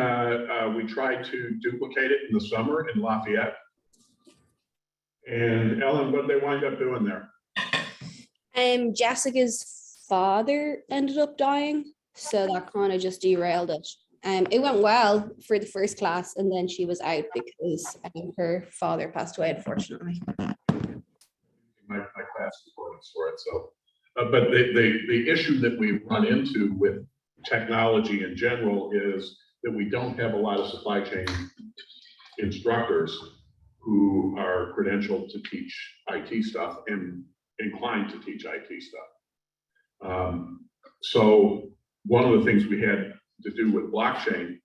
we tried to duplicate it in the summer in Lafayette. And Ellen, what did they wind up doing there? Jessica's father ended up dying, so that kind of just derailed it. It went well for the first class, and then she was out because her father passed away, unfortunately. My class recordings for it. So, but the issue that we run into with technology in general is that we don't have a lot of supply chain instructors who are credentialed to teach IT stuff and inclined to teach IT stuff. So one of the things we had to do with blockchain,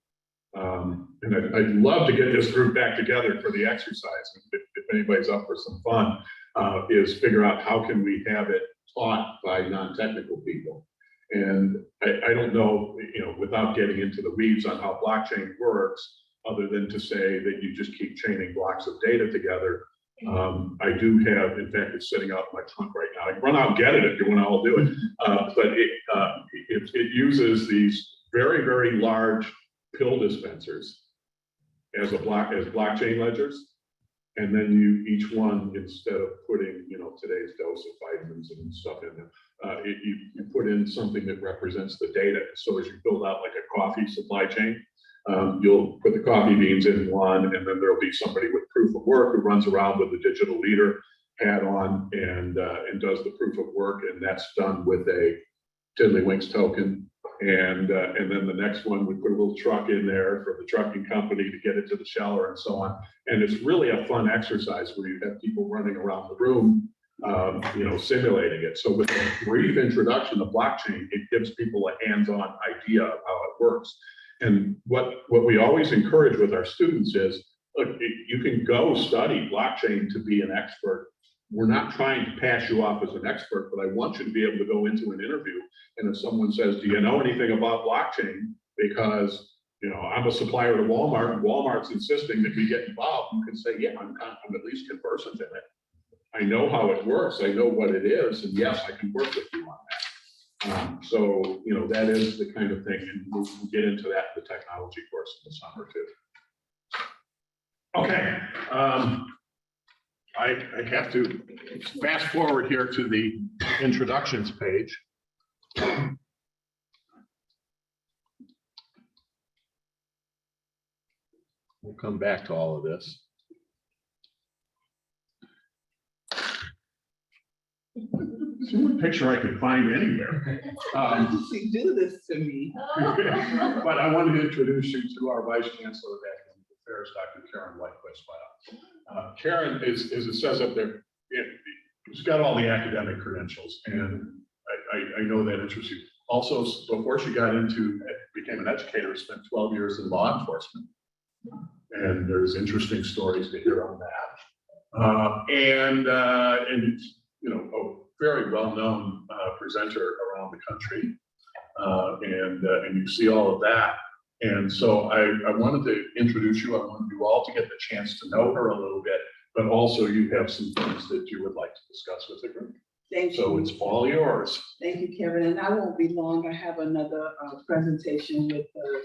and I'd love to get this group back together for the exercise if anybody's up for some fun. is figure out how can we have it taught by non-technical people. And I don't know, without getting into the weeds on how blockchain works, other than to say that you just keep chaining blocks of data together. I do have, in fact, it's sitting out in my trunk right now. I can run out and get it if you want to all do it. But it uses these very, very large pill dispensers as blockchain ledgers. And then each one, instead of putting, today's dose of vitamins and stuff in them, you put in something that represents the data. So as you build out like a coffee supply chain, you'll put the coffee beans in one, and then there'll be somebody with proof of work who runs around with the digital leader hat on and does the proof of work, and that's done with a Tiddlywinks token. And then the next one, we put a little truck in there for the trucking company to get it to the sheller and so on. And it's really a fun exercise where you have people running around the room, simulating it. So with a brief introduction of blockchain, it gives people a hands-on idea of how it works. And what we always encourage with our students is, look, you can go study blockchain to be an expert. We're not trying to pass you off as an expert, but I want you to be able to go into an interview. And if someone says, do you know anything about blockchain? Because, I'm a supplier to Walmart, and Walmart's insisting that we get involved, you can say, yeah, I'm at least conversant in it. I know how it works. I know what it is. And yes, I can work with you on that. So, that is the kind of thing. And we'll get into that in the technology course in the summer too. Okay. I have to fast forward here to the introductions page. We'll come back to all of this. It's the only picture I could find anywhere. Why did she do this to me? But I wanted to introduce you to our Vice Chancellor of Academic Affairs, Dr. Karen Whitequist. Karen is, as it says up there, she's got all the academic credentials, and I know that interests you. Also, before she became an educator, spent 12 years in law enforcement. And there's interesting stories to hear on that. And a very well-known presenter around the country. And you see all of that. And so I wanted to introduce you. I wanted you all to get the chance to know her a little bit, but also you have some things that you would like to discuss with the group. Thank you. So it's all yours. Thank you, Kevin. And I won't be long. I have another presentation with the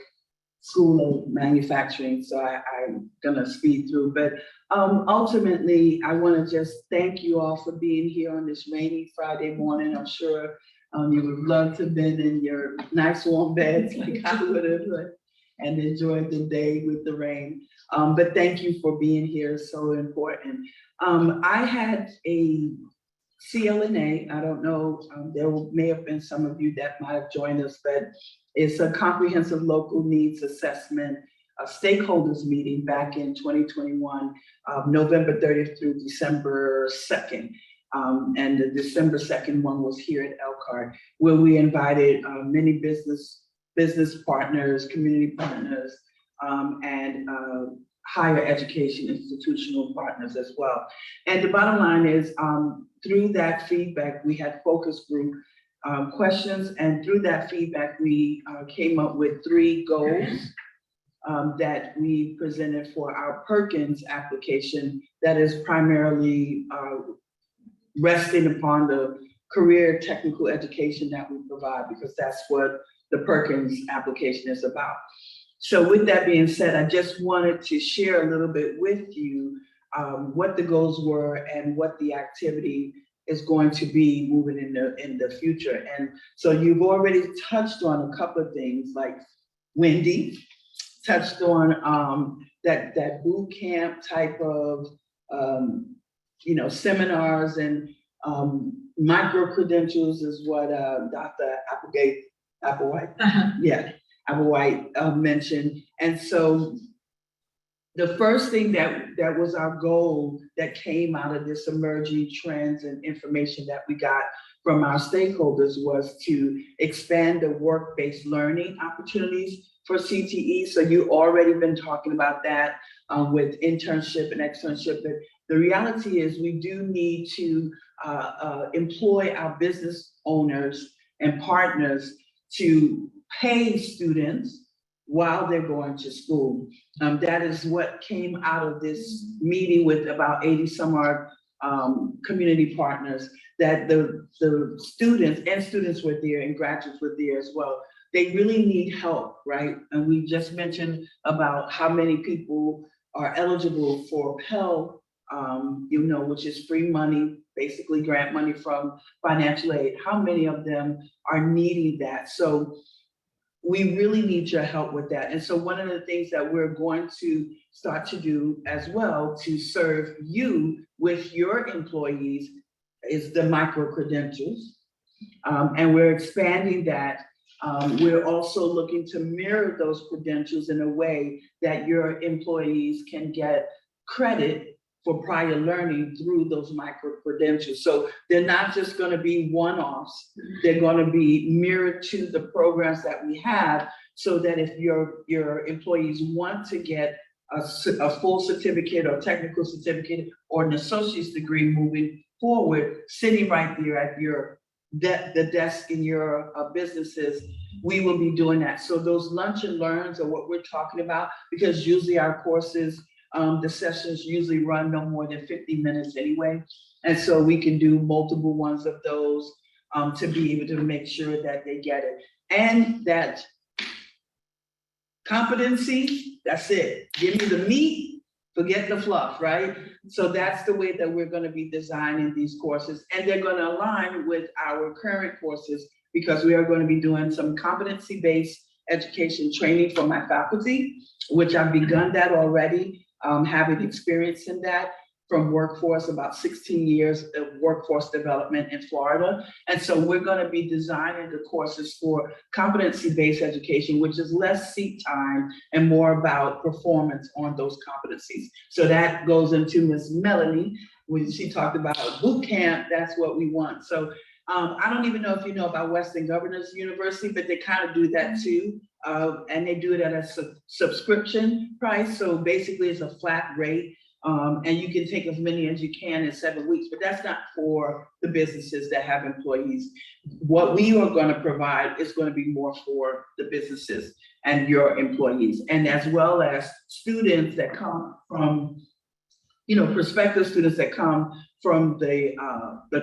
School of Manufacturing, so I'm gonna speed through. But ultimately, I want to just thank you all for being here on this rainy Friday morning. I'm sure you would love to have been in your nice warm beds like I would have, and enjoyed the day with the rain. But thank you for being here, so important. I had a CLNA, I don't know, there may have been some of you that might have joined us, but it's a comprehensive local needs assessment, a stakeholders meeting back in 2021, November 30th through December 2nd. And the December 2nd one was here at Elkhart, where we invited many business partners, community partners, and higher education institutional partners as well. And the bottom line is, through that feedback, we had focus group questions, and through that feedback, we came up with 3 goals that we presented for our Perkins application that is primarily resting upon the career technical education that we provide, because that's what the Perkins application is about. So with that being said, I just wanted to share a little bit with you what the goals were and what the activity is going to be moving in the future. And so you've already touched on a couple of things, like Wendy touched on that boot camp type of seminars, and micro credentials is what Dr. Applewhite mentioned. And so the first thing that was our goal that came out of this emerging trends and information that we got from our stakeholders was to expand the work-based learning opportunities for CTE. So you already been talking about that with internship and externship, but The reality is we do need to employ our business owners and partners to pay students while they're going to school. That is what came out of this meeting with about 80 some odd community partners, that the students were there and graduates were there as well. They really need help, right? And we just mentioned about how many people are eligible for Pell, which is free money, basically grant money from financial aid. How many of them are needing that? So we really need your help with that. And so one of the things that we're going to start to do as well to serve you with your employees is the micro credentials. And we're expanding that. We're also looking to mirror those credentials in a way that your employees can get credit for prior learning through those micro credentials. So they're not just going to be one-offs, they're going to be mirrored to the programs that we have, so that if your employees want to get a full certificate or technical certificate or an associate's degree moving forward, sitting right there at the desk in your businesses, we will be doing that. So those lunch and learns are what we're talking about, because usually our courses, the sessions usually run no more than 50 minutes anyway. And so we can do multiple ones of those to be able to make sure that they get it. And that competency, that's it. Give me the meat, forget the fluff, right? So that's the way that we're going to be designing these courses. And they're going to align with our current courses, because we are going to be doing some competency-based education training for my faculty, which I've begun that already, having experience in that from workforce, about 16 years of workforce development in Florida. And so we're going to be designing the courses for competency-based education, which is less seat time and more about performance on those competencies. So that goes into Ms. Melanie, when she talked about boot camp, that's what we want. So I don't even know if you know about Western Governors University, but they kind of do that too. And they do it at a subscription price. So basically it's a flat rate. And you can take as many as you can in 7 weeks, but that's not for the businesses that have employees. What we are going to provide is going to be more for the businesses and your employees, and as well as students that come from, prospective students that come from the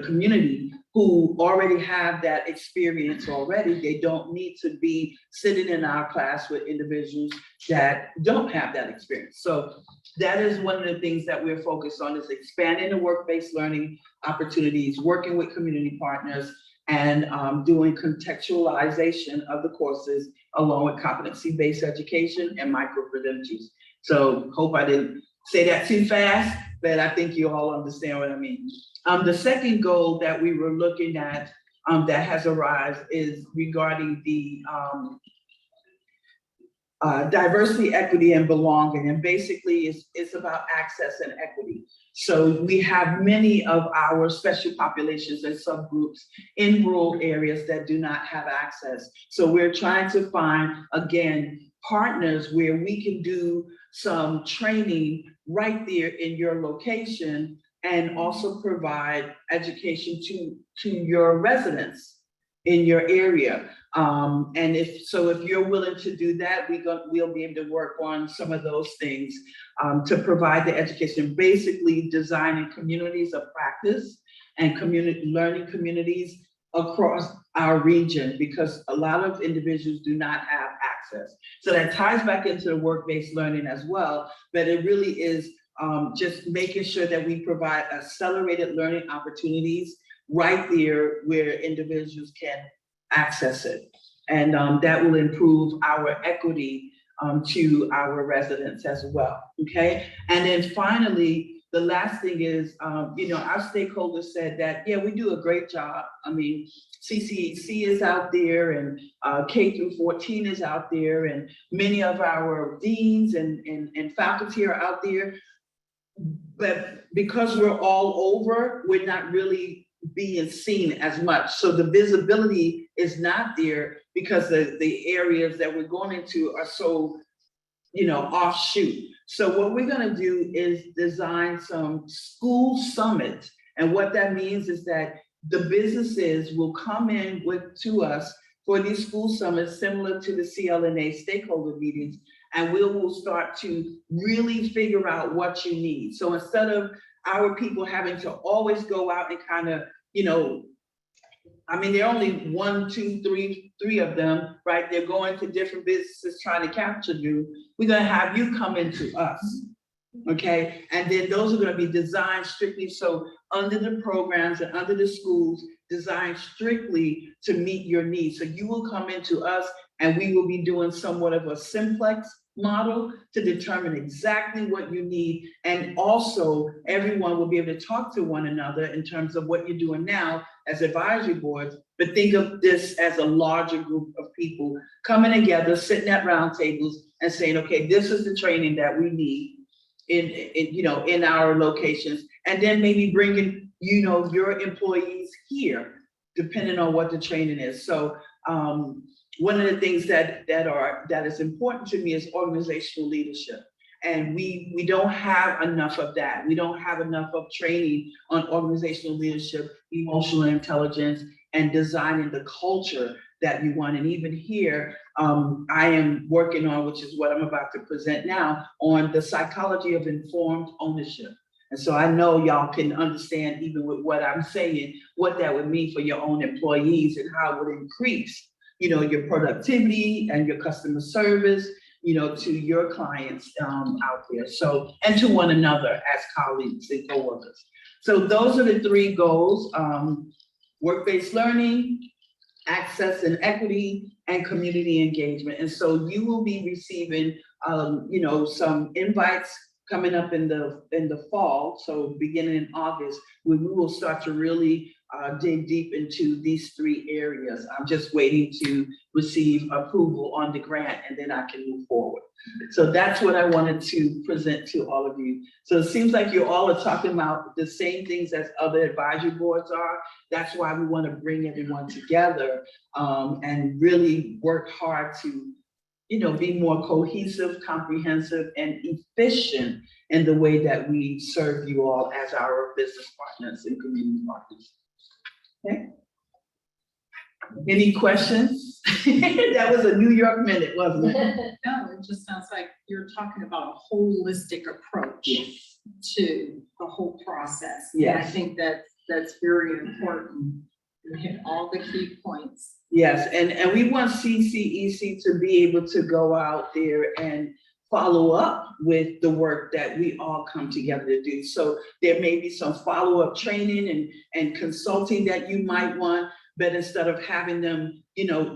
community who already have that experience already. They don't need to be sitting in our class with individuals that don't have that experience. So that is one of the things that we're focused on, is expanding the work-based learning opportunities, working with community partners, and doing contextualization of the courses along with competency-based education and micro-credentials. So hope I didn't say that too fast, but I think you all understand what I mean. The second goal that we were looking at that has arisen is regarding the diversity, equity, and belonging. And basically it's about access and equity. So we have many of our special populations and subgroups in rural areas that do not have access. So we're trying to find, again, partners where we can do some training right there in your location, and also provide education to your residents in your area. And if you're willing to do that, we'll be able to work on some of those things to provide the education, basically designing communities of practice and learning communities across our region, because a lot of individuals do not have access. So that ties back into the work-based learning as well, but it really is just making sure that we provide accelerated learning opportunities right there where individuals can access it. And that will improve our equity to our residents as well, okay? And then finally, the last thing is, our stakeholders said that, yeah, we do a great job. I mean, CCEC is out there, and K through 14 is out there, and many of our deans and faculty are out there. But because we're all over, we're not really being seen as much. So the visibility is not there because the areas that we're going into are so offshoot. So what we're gonna do is design some school summits. And what that means is that the businesses will come in to us for these school summits, similar to the CLNA stakeholder meetings. And we will start to really figure out what you need. So instead of our people having to always go out and kind of, there are only 1, 2, 3 of them, right? They're going to different businesses trying to capture you. We're gonna have you come into us, okay? And then those are gonna be designed strictly so under the programs and under the schools, designed strictly to meet your needs. So you will come into us and we will be doing somewhat of a simplex model to determine exactly what you need. And also everyone will be able to talk to one another in terms of what you're doing now as advisory boards, but think of this as a larger group of people coming together, sitting at round tables and saying, okay, this is the training that we need in our locations. And then maybe bringing, your employees here, depending on what the training is. So, one of the things that is important to me is organizational leadership. And we don't have enough of that. We don't have enough of training on organizational leadership, emotional intelligence, and designing the culture that you want. And even here, I am working on, which is what I'm about to present now, on the psychology of informed ownership. And so I know y'all can understand, even with what I'm saying, what that would mean for your own employees and how it would increase your productivity and your customer service, to your clients out there. So, and to one another as colleagues and coworkers. So those are the 3 goals: work-based learning, access and equity, and community engagement. And so you will be receiving, some invites coming up in the fall. So beginning in August, we will start to really dig deep into these 3 areas. I'm just waiting to receive approval on the grant and then I can move forward. So that's what I wanted to present to all of you. So it seems like you all are talking about the same things as other advisory boards are. That's why we want to bring everyone together and really work hard to be more cohesive, comprehensive, and efficient in the way that we serve you all as our business partners and community partners. Okay. Any questions? That was a New York minute, wasn't it? No, it just sounds like you're talking about a holistic approach to the whole process. And I think that's very important. You hit all the key points. Yes, and we want CCEC to be able to go out there and follow up with the work that we all come together to do. So there may be some follow-up training and consulting that you might want, but instead of having them,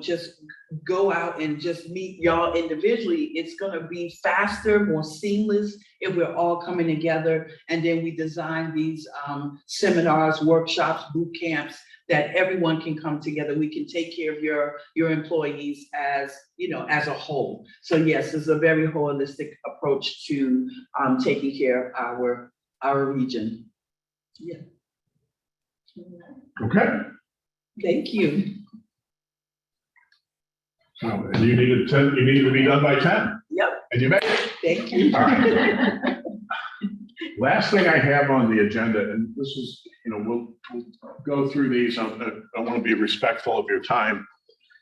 just go out and just meet y'all individually, it's gonna be faster, more seamless if we're all coming together. And then we design these seminars, workshops, boot camps that everyone can come together. We can take care of your employees as a whole. So yes, it's a very holistic approach to taking care of our region. Yeah. Okay. Thank you. And you needed to be done by 10. Yep. And you made it. Thank you. All right. Last thing I have on the agenda, and this is, we'll go through these. I want to be respectful of your time.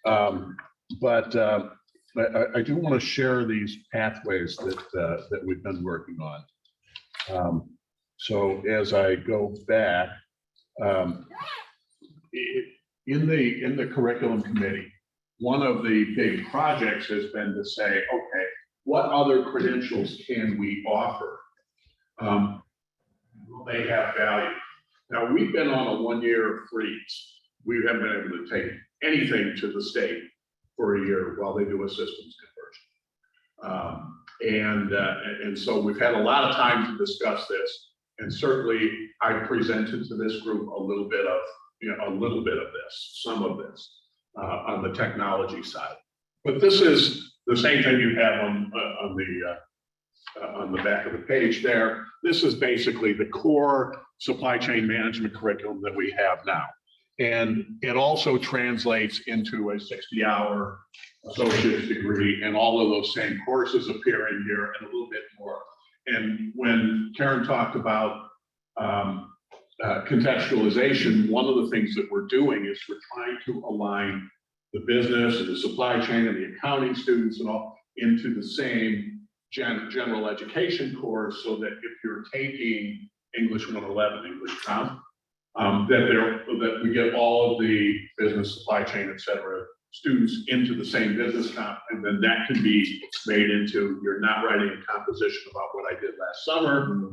But I do want to share these pathways that we've been working on. So as I go back, in the curriculum committee, one of the big projects has been to say, okay, what other credentials can we offer? Will they have value? Now, we've been on a 1-year freeze. We haven't been able to take anything to the state for a year while they do a systems conversion. And so we've had a lot of time to discuss this. And certainly I presented to this group a little bit of this, some of this on the technology side. But this is the same thing you have on the back of the page there. This is basically the core supply chain management curriculum that we have now. And it also translates into a 60-hour associate's degree, and all of those same courses appear in here and a little bit more. And when Karen talked about contextualization, one of the things that we're doing is we're trying to align the business and the supply chain and the accounting students and all into the same general education course, so that if you're taking English 111, English Comp, that we get all of the business, supply chain, et cetera, students into the same business comp, and then that can be made into, you're not writing a composition about what I did last summer.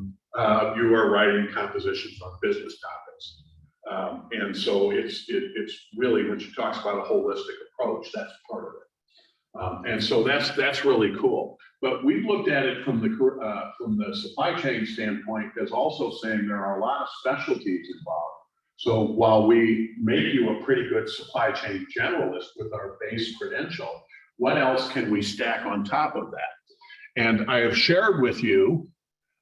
You are writing compositions on business topics. And so it's really, when she talks about a holistic approach, that's part of it. And so that's really cool. But we've looked at it from the supply chain standpoint as also saying there are a lot of specialties involved. So while we make you a pretty good supply chain generalist with our base credential, what else can we stack on top of that? And I have shared with you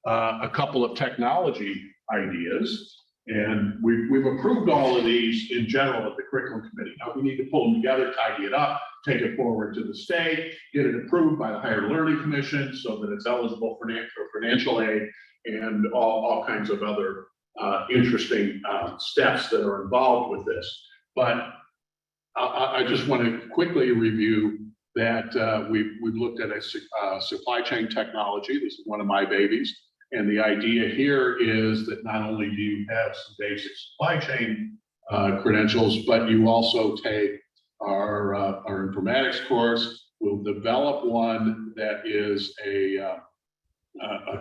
a couple of technology ideas, and we've approved all of these in general at the curriculum committee. Now we need to pull them together, tidy it up, take it forward to the state, get it approved by the Higher Learning Commission so that it's eligible for financial aid and all kinds of other interesting steps that are involved with this. But I just want to quickly review that we've looked at a supply chain technology. This is one of my babies. And the idea here is that not only do you have some basic supply chain credentials, but you also take our informatics course. We'll develop one that is a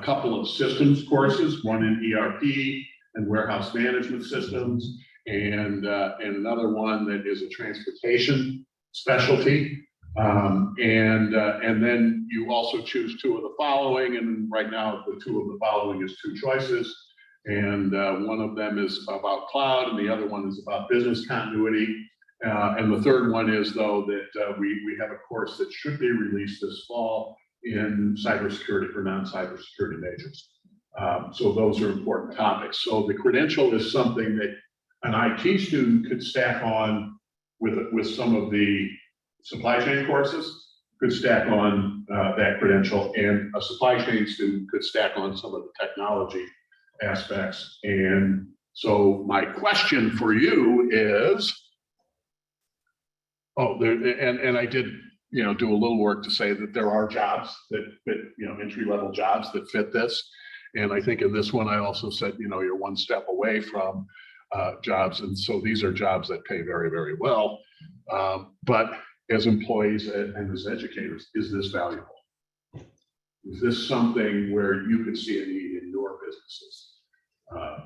couple of systems courses, one in ERP and warehouse management systems, and another one that is a transportation specialty. And then you also choose two of the following, and right now the two of the following is two choices. And one of them is about cloud and the other one is about business continuity. And the third one is, though, that we have a course that should be released this fall in cybersecurity for non-cybersecurity majors. So those are important topics. So the credential is something that an IT student could stack on with some of the supply chain courses, could stack on that credential, and a supply chain student could stack on some of the technology aspects. And so my question for you is, and I did, do a little work to say that there are jobs that fit, entry-level jobs that fit this. And I think in this one, I also said, you're one step away from jobs. And so these are jobs that pay very, very well. But as employees and as educators, is this valuable? Is this something where you could see a need in your businesses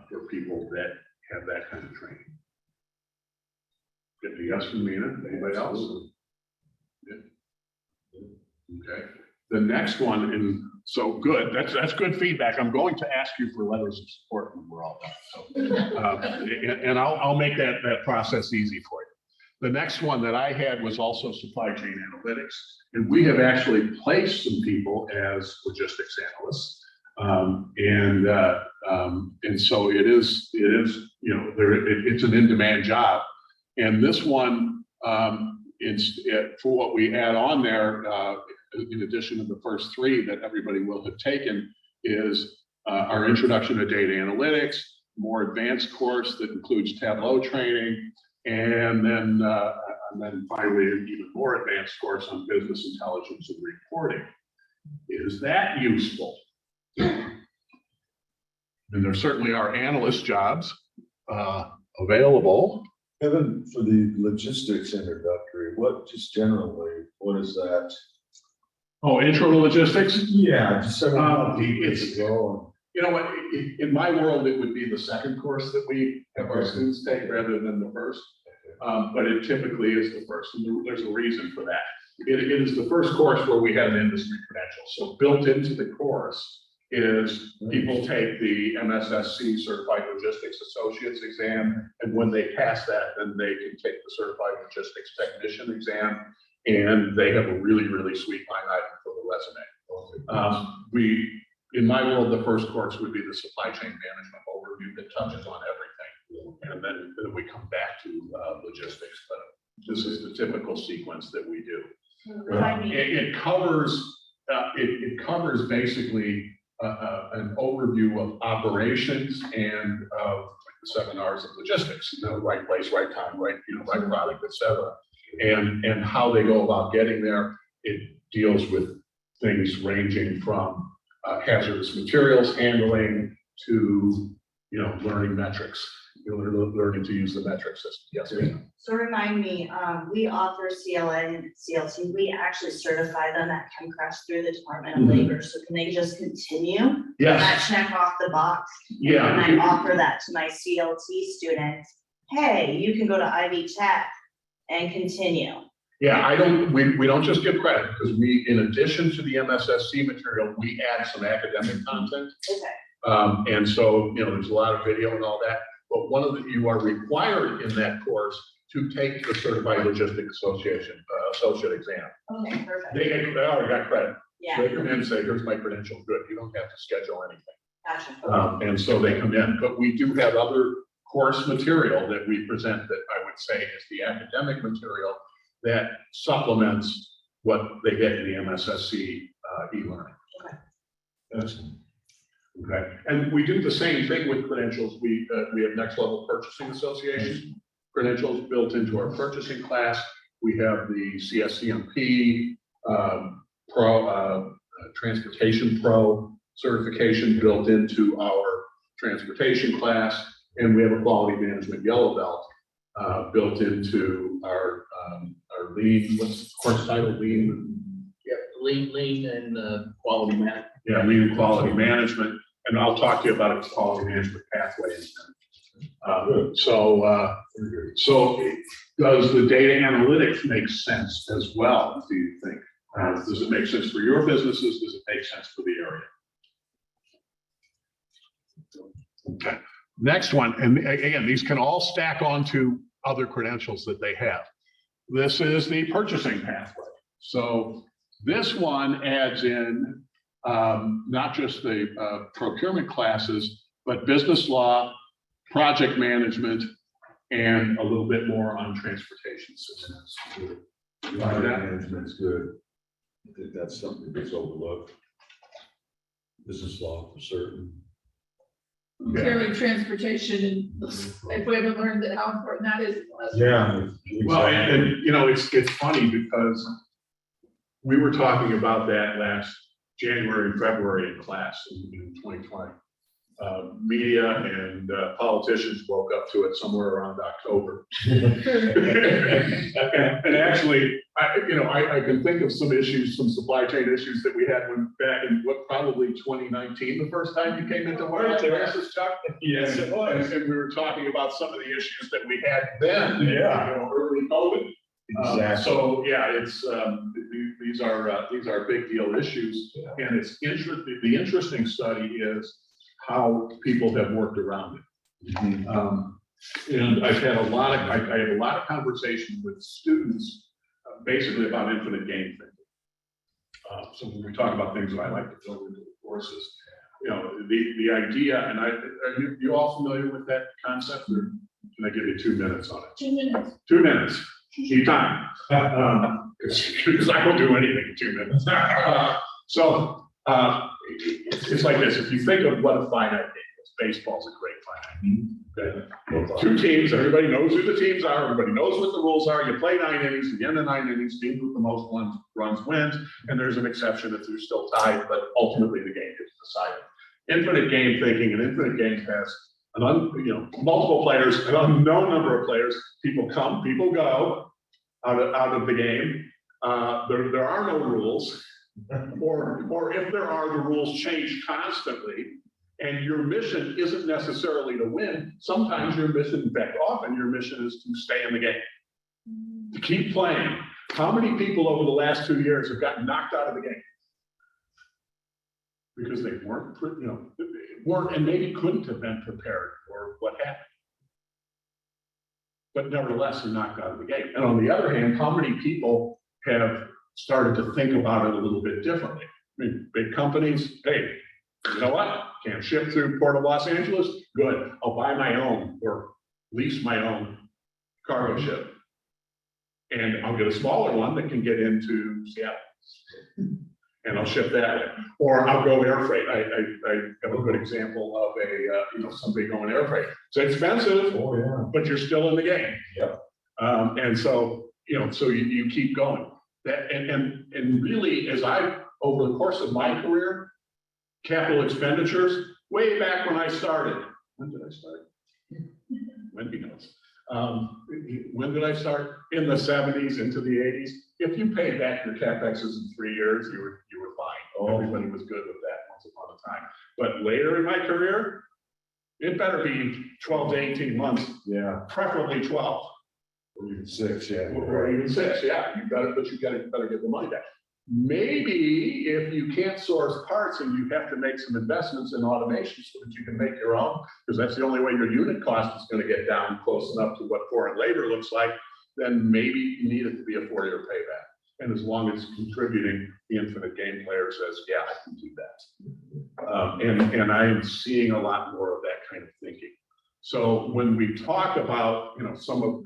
for people that have that kind of training? Get a yes from Mina. Anybody else? Yeah. Okay. The next one, and so good. That's good feedback. I'm going to ask you for letters of support when we're all done. So, and I'll make that process easy for you. The next one that I had was also supply chain analytics, and we have actually placed some people as logistics analysts. And so it is, it's an in-demand job. And this one, for what we add on there, in addition to the first three that everybody will have taken, is our introduction to data analytics, more advanced course that includes Tableau training, and then finally an even more advanced course on business intelligence and reporting. Is that useful? And there certainly are analyst jobs available. Kevin, for the logistics introductory, just generally, what is that? Oh, intro to logistics? Yeah, just it's, in my world, it would be the second course that we have our students take rather than the first. But it typically is the first, and there's a reason for that. It is the first course where we have an industry credential. So built into the course is people take the MSSC Certified Logistics Associates exam, and when they pass that, then they can take the Certified Logistics Technician exam, and they have a really, really sweet line item for the resume. In my world, the first course would be the supply chain management overview that touches on everything, and then we come back to logistics. But this is the typical sequence that we do. Remind me. It covers, it covers basically an overview of operations and of the 7 R's of logistics, right place, right time, right, right product, et cetera. And how they go about getting there. It deals with things ranging from hazardous materials handling to, learning metrics, learning to use the metric system. Yes, ma'am. So remind me, we offer CLN, CLT, we actually certify them at Chemcrest through the Department of Mhm. Labor, so can they just continue? Yes. Not check off the box? Yeah. And I offer that to my CLT students, hey, you can go to Ivy Tech and continue. Yeah, we don't just give credit, because we, in addition to the MSSC material, we add some academic content. Okay. And so, there's a lot of video and all that, but you are required in that course to take the Certified Logistics Association, associate exam. Okay, perfect. They already got credit. So Yeah, they come in and say, here's my credential, good, you don't have to schedule anything. gotcha. Okay. And so they come in, but we do have other course material that we present that I would say is the academic material that supplements what they get in the MSSC e-learning. Okay. Excellent. Okay, and we do the same thing with credentials. We have Next Level Purchasing Association credentials built into our purchasing class. We have the CSCMP Pro Transportation Pro certification built into our transportation class, and we have a Quality Management Yellow Belt built into our lean. What's the course title? Lean. Yeah, lean and quality management. Yeah, lean and quality management, and I'll talk to you about a quality management pathway. So does the data analytics make sense as well, do you think? Does it make sense for your businesses? Does it make sense for the area? Okay, next one, and again, these can all stack onto other credentials that they have. This is the purchasing pathway. So this one adds in not just the procurement classes, but business law, project management, and a little bit more on transportation systems. Project management's good. I think that's something that's overlooked. Business law for certain. Clearly, transportation, and if we haven't learned that how important that is. Yeah. Well, and it's funny because we were talking about that last January and February in class in 2020. Media and politicians woke up to it somewhere around October. And actually, I can think of some issues, some supply chain issues that we had back in probably 2019, the first time you came into work. Chuck? Yes, it was. And we were talking about some of the issues that we had then, early COVID. Exactly. So yeah, it's these are big deal issues, and it's interesting. The interesting study is how people have worked around it. And I've had I have a lot of conversation with students, basically about infinite game thinking. So when we talk about things that I like to build into the courses, the idea, and are you all familiar with that concept, or can I give you 2 minutes on it? 2 minutes. 2 minutes, keep time. Because I don't do anything in 2 minutes. It's like this. If you think of what a finite game is, baseball's a great finite game. Okay? 2 teams, everybody knows who the teams are, everybody knows what the rules are. You play 9 innings, at the end of 9 innings, team with the most runs wins, and there's an exception if they're still tied, but ultimately the game gets decided. Infinite game thinking, and infinite games has multiple players, an unknown number of players. People come, people go out of the game. There are no rules. Or if there are, the rules change constantly, and your mission isn't necessarily to win. Sometimes your mission, in fact, often your mission is to stay in the game, to keep playing. How many people over the last 2 years have gotten knocked out of the game? Because they weren't, and maybe couldn't have been prepared for what happened. But nevertheless, they're knocked out of the game. And on the other hand, how many people have started to think about it a little bit differently? I mean, big companies, hey, you know what? Can't ship through Port of Los Angeles? Good, I'll buy my own or lease my own cargo ship. And I'll get a smaller one that can get into Seattle. And I'll ship that way, or I'll go air freight. I have a good example of somebody going air freight. It's expensive, Oh, yeah. but you're still in the game. Yep. And so, you keep going. That, and really, as over the course of my career, capital expenditures, way back when I started, when did I start? Wendy knows. When did I start? In the 70s into the 80s. If you paid back your CapExes in 3 years, you were fine. Everybody was good with that once upon a time. But later in my career, it better be 12 to 18 months, Yeah, preferably 12. or even 6, yeah. Or even 6, yeah, you better get the money back. Maybe if you can't source parts and you have to make some investments in automation so that you can make your own, because that's the only way your unit cost is gonna get down close enough to what foreign labor looks like, then maybe you need it to be a 4-year payback. And as long as it's contributing, the infinite game player says, yeah, I can do that. And I am seeing a lot more of that kind of thinking. So when we talk about, some of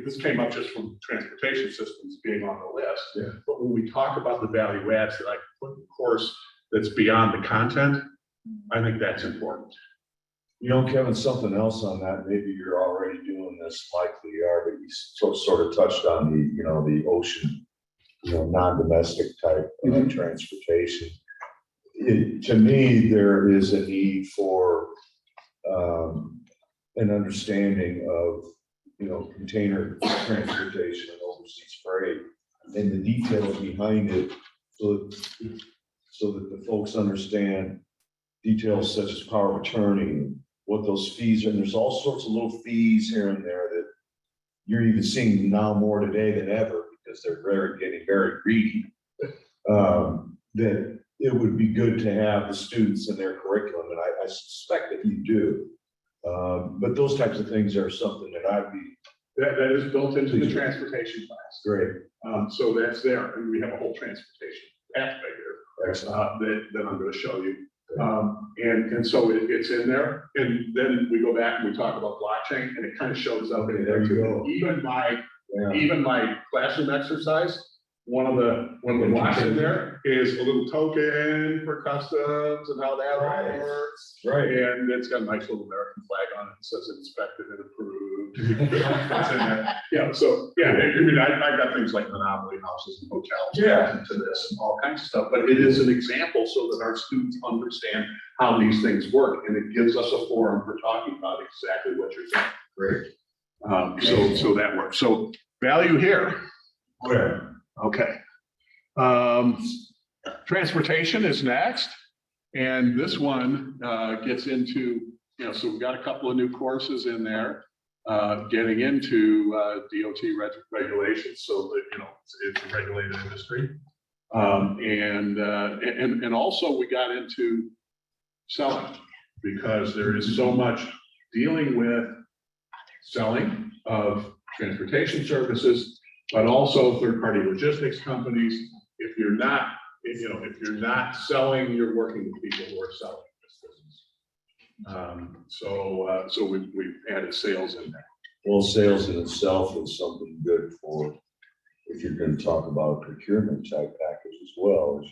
this came up just from transportation systems being on the list. Yeah. But when we talk about the value adds that I put in the course that's beyond the content, I think that's important. Kevin, something else on that, maybe you're already doing this, likely you are, but you sort of touched on the ocean, non-domestic type transportation. To me, there is a need for an understanding of, container transportation and overseas freight and the details behind it, so that the folks understand details such as power of attorney, what those fees are. And there's all sorts of little fees here and there that you're even seeing now more today than ever, because they're getting very greedy. That it would be good to have the students in their curriculum, and I suspect that you do. But those types of things are something that That is built into the transportation class. great. So that's there, and we have a whole transportation pathway here Excellent. that I'm gonna show you. And so it's in there, and then we go back and we talk about blockchain, and it kind of shows up in there There you too. go. Yeah. Even my classroom exercise, one of the blocks in there is a little token for customs and how that all works. Right. And it's got a nice little American flag on it that says inspected and approved. It's in there. Yeah, so, I've got things like monopoly houses and hotels. Yeah. To this and all kinds of stuff, but it is an example so that our students understand how these things work, and it gives us a forum for talking about exactly what you're saying. Great. So that works. So value here. Where? Okay. Transportation is next. And this one gets into, so we've got a couple of new courses in there, getting into DOT regulations, so that, it's a regulated industry. And also we got into selling, because there is so much dealing with selling of transportation services, but also third-party logistics companies. If you're not selling, you're working with people who are selling this business. So we've added sales in there. Well, sales in itself is something good for, if you're going to talk about procurement type package as well, as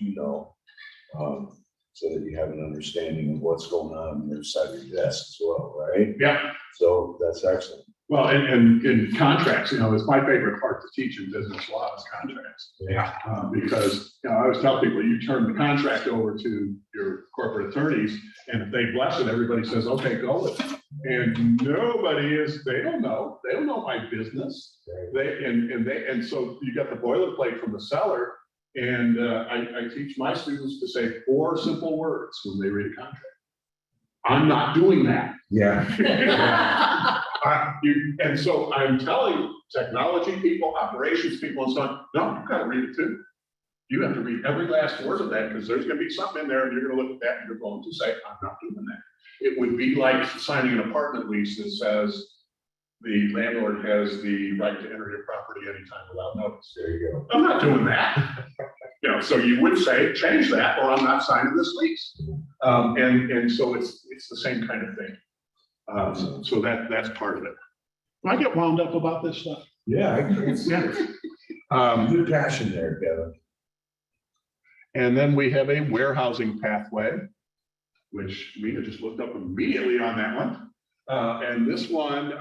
so that you have an understanding of what's going on the other side of your desk as well, right? Yeah. So that's excellent. Well, and in contracts, it's my favorite part to teach in business law is contracts. Yeah. Because, I always tell people, you turn the contract over to your corporate attorneys, and if they bless it, everybody says, okay, go with it. And they don't know my business. And so you got the boilerplate from the seller, and I teach my students to say 4 simple words when they read a contract. I'm not doing that. Yeah. And so I'm telling technology people, operations people and so on, no, you've got to read it too. You have to read every last word of that, because there's going to be something in there and you're going to look at that and you're going to say, I'm not doing that. It would be like signing an apartment lease that says the landlord has the right to enter your property anytime without notice. There you go. I'm not doing that. So you would say, change that, or I'm not signing this lease. And so it's the same kind of thing. So that's part of it. I get wound up about this stuff. Yeah, I can see good passion there, Kevin. And then we have a warehousing pathway, which Mina just looked up immediately on that one. And this one,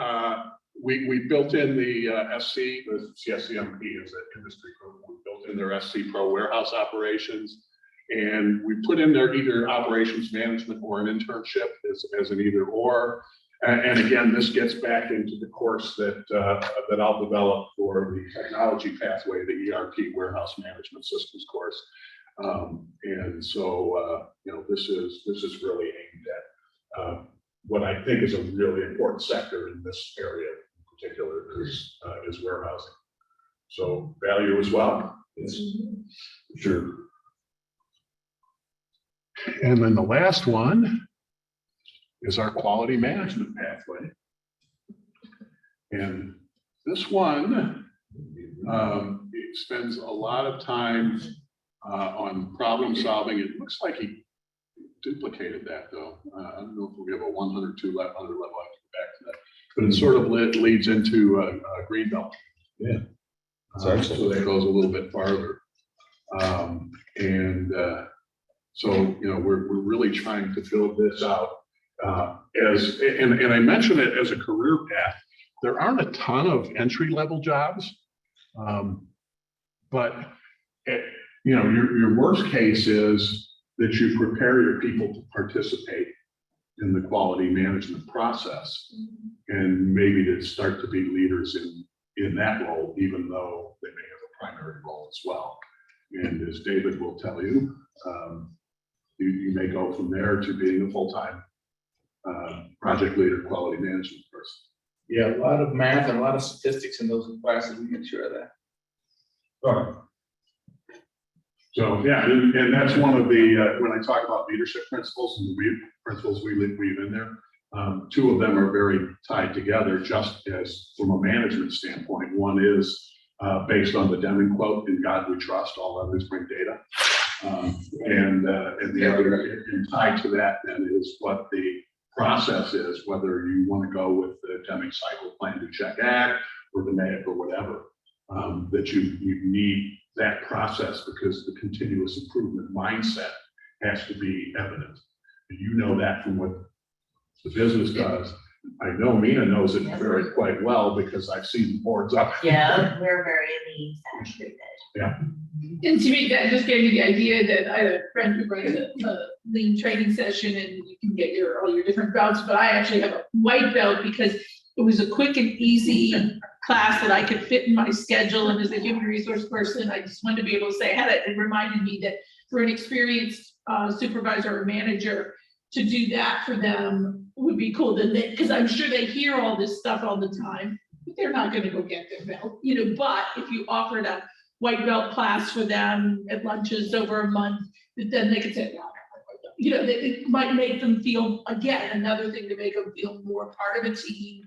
we built in the SC, the CSCMP is an industry group. We built in their SC Pro warehouse operations. And we put in there either operations management or an internship as an either or. And again, this gets back into the course that I'll develop for the technology pathway, the ERP warehouse management systems course. And so, you know, this is really aimed at what I think is a really important sector in this area in particular is warehousing. So value as well. Yes, sure. And then the last one is our quality management pathway. And this one, it spends a lot of time on problem solving. It looks like he duplicated that though. I don't know if we have a 102 level, I have to go back to that. But it sort of leads into Greenbelt. Yeah. So that goes a little bit farther. So, you know, we're really trying to build this out and I mention it as a career path. There aren't a ton of entry-level jobs, but you know, your worst case is that you prepare your people to participate in the quality management process and maybe to start to be leaders in that role, even though they may have a primary role as well. And as David will tell you, you may go from there to being a full-time project leader, quality management person. Yeah, a lot of math and a lot of statistics in those classes, we make sure of that. All right. So, yeah, and that's one of the, when I talk about leadership principles and the principles we weave in there, two of them are very tied together, just as from a management standpoint. One is based on the Deming quote, "In God we trust, all others bring data." And the other, and tied to that then is what the process is, whether you want to go with the Deming cycle plan, do check act, or the MAIC or whatever, that you need that process because the continuous improvement mindset has to be evident. And you know that from what the business does. I know Mina knows it very quite well because I've seen the boards up. Yeah, we're very lean saturated. Yeah. And to me, that just gave me the idea that I had a friend who runs a lean training session and you can get all your different belts, but I actually have a white belt because it was a quick and easy class that I could fit in my schedule. And as a human resource person, I just wanted to be able to say, it reminded me that for an experienced supervisor or manager to do that for them would be cool. Because I'm sure they hear all this stuff all the time, but they're not going to go get their belt, you know. But if you offered a white belt class for them at lunches over a month, then they could say, you know, it might make them feel, again, another thing to make them feel more part of a team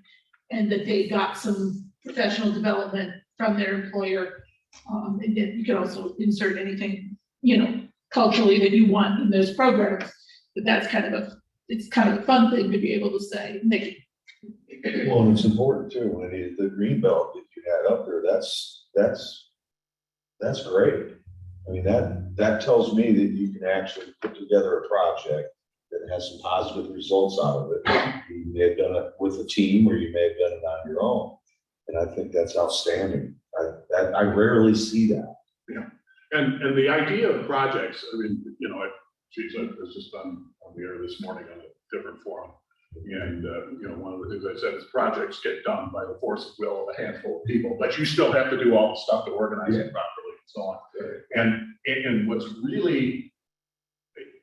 and that they got some professional development from their employer. And then you can also insert anything, you know, culturally that you want in those programs. But that's it's kind of a fun thing to be able to say, make it. Well, and it's important too, when the green belt that you had up there, that's great. I mean, that tells me that you can actually put together a project that has some positive results out of it. You may have done it with a team or you may have done it on your own. And I think that's outstanding. I rarely see that. Yeah. And the idea of projects, I mean, you know, geez, I was just on the air this morning on a different forum. And, you know, one of the things I said is projects get done by the force of will of a handful of people, but you still have to do all the stuff to organize it properly and so on. And what's really,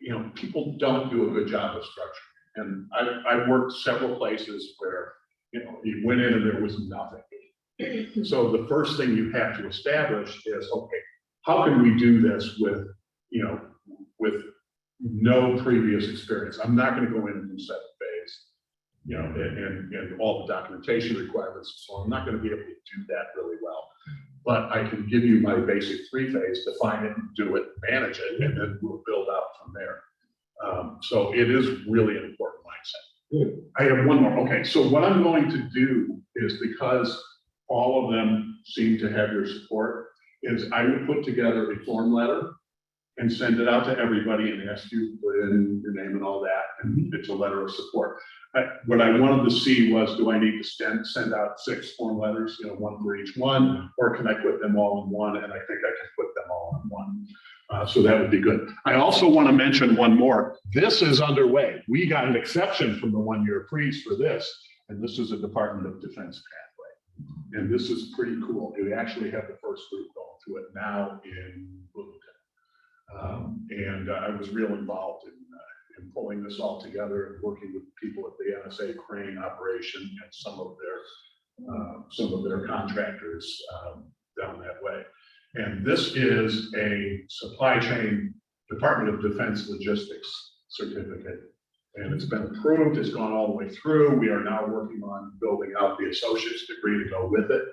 you know, people don't do a good job of structure. And I've worked several places where, you know, you went in and there was nothing. So the first thing you have to establish is, okay, how can we do this with, you know, with no previous experience? I'm not going to go in and do 7 phase, you know, and all the documentation requirements. So I'm not going to be able to do that really well. But I can give you my basic 3 phase, define it, do it, manage it, and then we'll build out from there. So it is really an important mindset. I have one more. Okay, so what I'm going to do is, because all of them seem to have your support, is I would put together a form letter and send it out to everybody and ask you to put in your name and all that, and it's a letter of support. What I wanted to see was, do I need to send out 6 form letters, you know, 1 for each one, or can I put them all in one? And I think I can put them all in one. So that would be good. I also want to mention one more. This is underway. We got an exception from the 1-year freeze for this, and this is a Department of Defense pathway. And this is pretty cool. We actually have the first group going through it now in Bloomington. And I was real involved in pulling this all together and working with people at the NSA Crane operation and some of their contractors down that way. And this is a supply chain Department of Defense logistics certificate. And it's been approved, it's gone all the way through. We are now working on building out the associate's degree to go with it.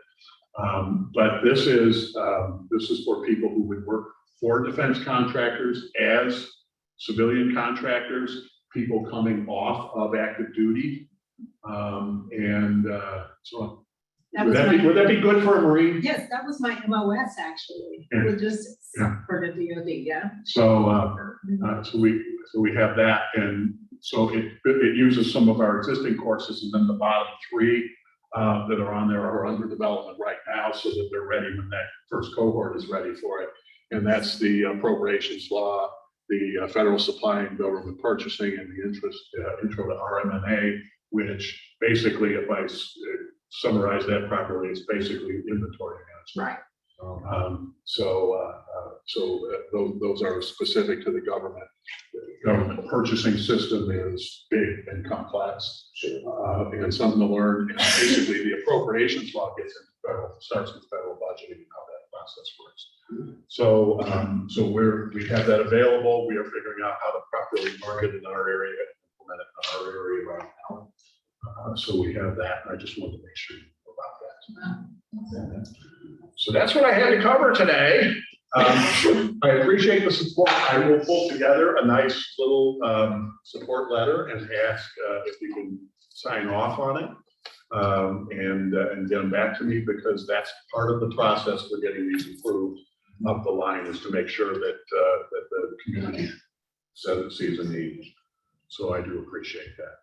But this is for people who would work for defense contractors as civilian contractors, people coming off of active duty. So would that be good for a Marine? Yes, that was my MOS actually, Yeah. logistics Yeah. for the DoD, yeah. So we have that, and so it uses some of our existing courses, and then the bottom 3 that are on there are under development right now, so that they're ready when that first cohort is ready for it. And that's the appropriations law, the federal supply and government purchasing, and the intro to RMNA, which basically, if I summarize that properly, it's basically inventory management. Right. Those are specific to the government. The government purchasing system is big and complex, and something to learn. And basically, the appropriations law starts with federal budgeting and how that process works. So we have that available. We are figuring out how to properly market in our area, implement it in our area right now. So we have that. I just wanted to make sure you know about that. So that's what I had to cover today. I appreciate the support. I will pull together a nice little support letter and ask if you can sign off on it and get them back to me, because that's part of the process for getting these approved up the line, is to make sure that the community sees a need. So I do appreciate that.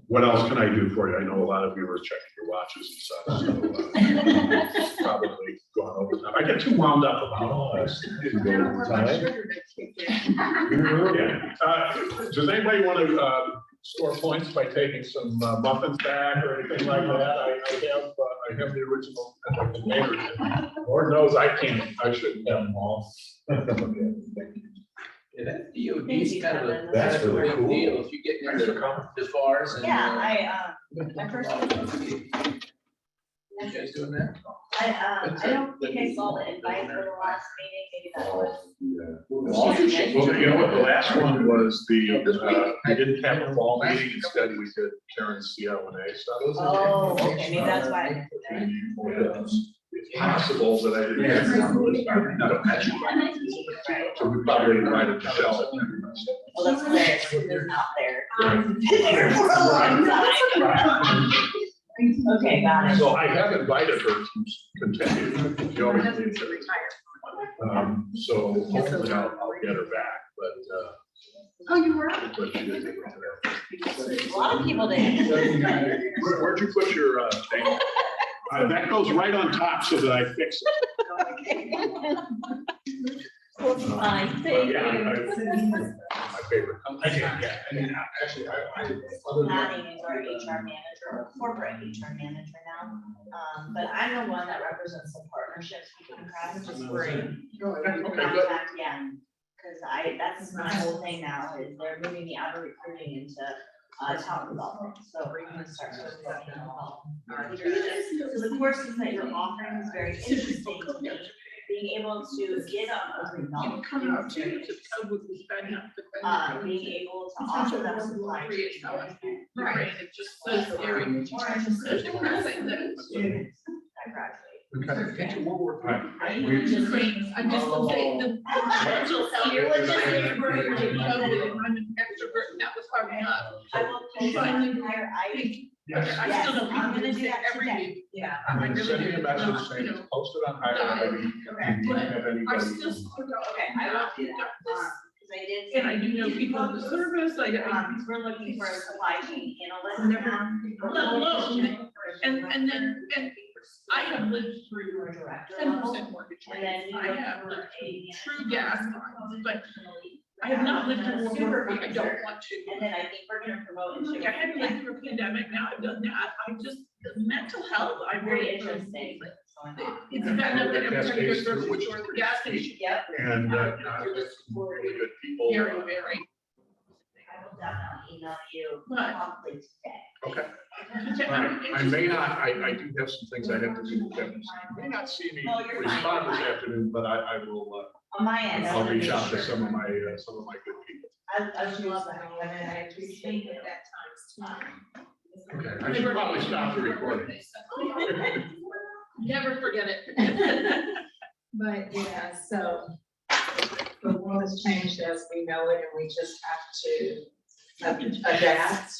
What else can I do for you? I know a lot of you are checking your watches and such, so probably gone over time. I get too wound up about all this. Does anybody want to score points by taking some muffins back or anything like that? I have the original container. Lord knows I can't. I shouldn't have them all. Yeah, that DOD's kind of a. That's really big cool. deal if you get into the FARs and. Yeah, I first. You guys doing that? I don't think I saw the invite for the last meeting, maybe that was. Well, you know what, the last one was we didn't have a fall meeting, instead we did Karen's CLNA stuff. Oh, okay, maybe that's why. It's possible that I didn't have it on the list. So we probably invited Michelle. Well, that's there, they're not there. There for a long time. Okay, got it. So I have invited her to continue. She always Husband leaves. to retire. So hopefully I'll get her back, but Oh, you were out? but she didn't make it today. A lot of people did. Where'd you put your thing? That goes right on top so that I fix it. Fine, thank Yeah, you. my favorite. Yeah, I mean, actually, other than that. Maddie is our HR manager, or corporate HR manager now. But I'm the one that represents the partnerships between Crowd, just for Okay, good. contact, yeah. Cause that's my whole thing now, is they're moving me out of recruiting into talent development, so we're gonna start working on our leaders. So the courses that you're offering is very interesting to me, being able to get on a knowledge. Come out to tell what we find out. Being able to offer them supply chain. Right, it just says area. Says depressing that. I graduate. Okay. Right. I'm just gonna say the. You're legit. I'm an extrovert, and that was hard enough. I will post my entire, Yes. I still know Yes, I'm people gonna who do say that every today. week. Yeah. I'm I gonna really send you a do. message Not, saying you it's know, posted on Highway. Okay. Do you have I anybody? still sort of, Okay, I will do that, cause I did. and I do know people in the service, I, Cause we're looking for a supply chain analyst Never- now. let alone, and then, and I have lived through For a director 10% level. mortgage And then rates. we I look have for lived a through gas lines, but I have not lived through more work week. I don't want to. And then I think we're gonna promote into. Like, I had to live through a pandemic, now I've done that, I just, the mental health, I Very really. interesting. It's bad enough that every time you go to the grocery store, the gas station. Yep. And, there's some really good people. Very, very. I will definitely email you But- promptly today. Okay. I may not, I do have some things I have to do. You may not see me No, you're fine, respond this you're fine. afternoon, but I will, On my end. I'll reach make out to sure. some of my good people. I would love that. I mean, I appreciate it. That times tomorrow. Okay, I should probably stop the recording. Never forget it. But yeah, so the world has changed as we know it, and we just have to adapt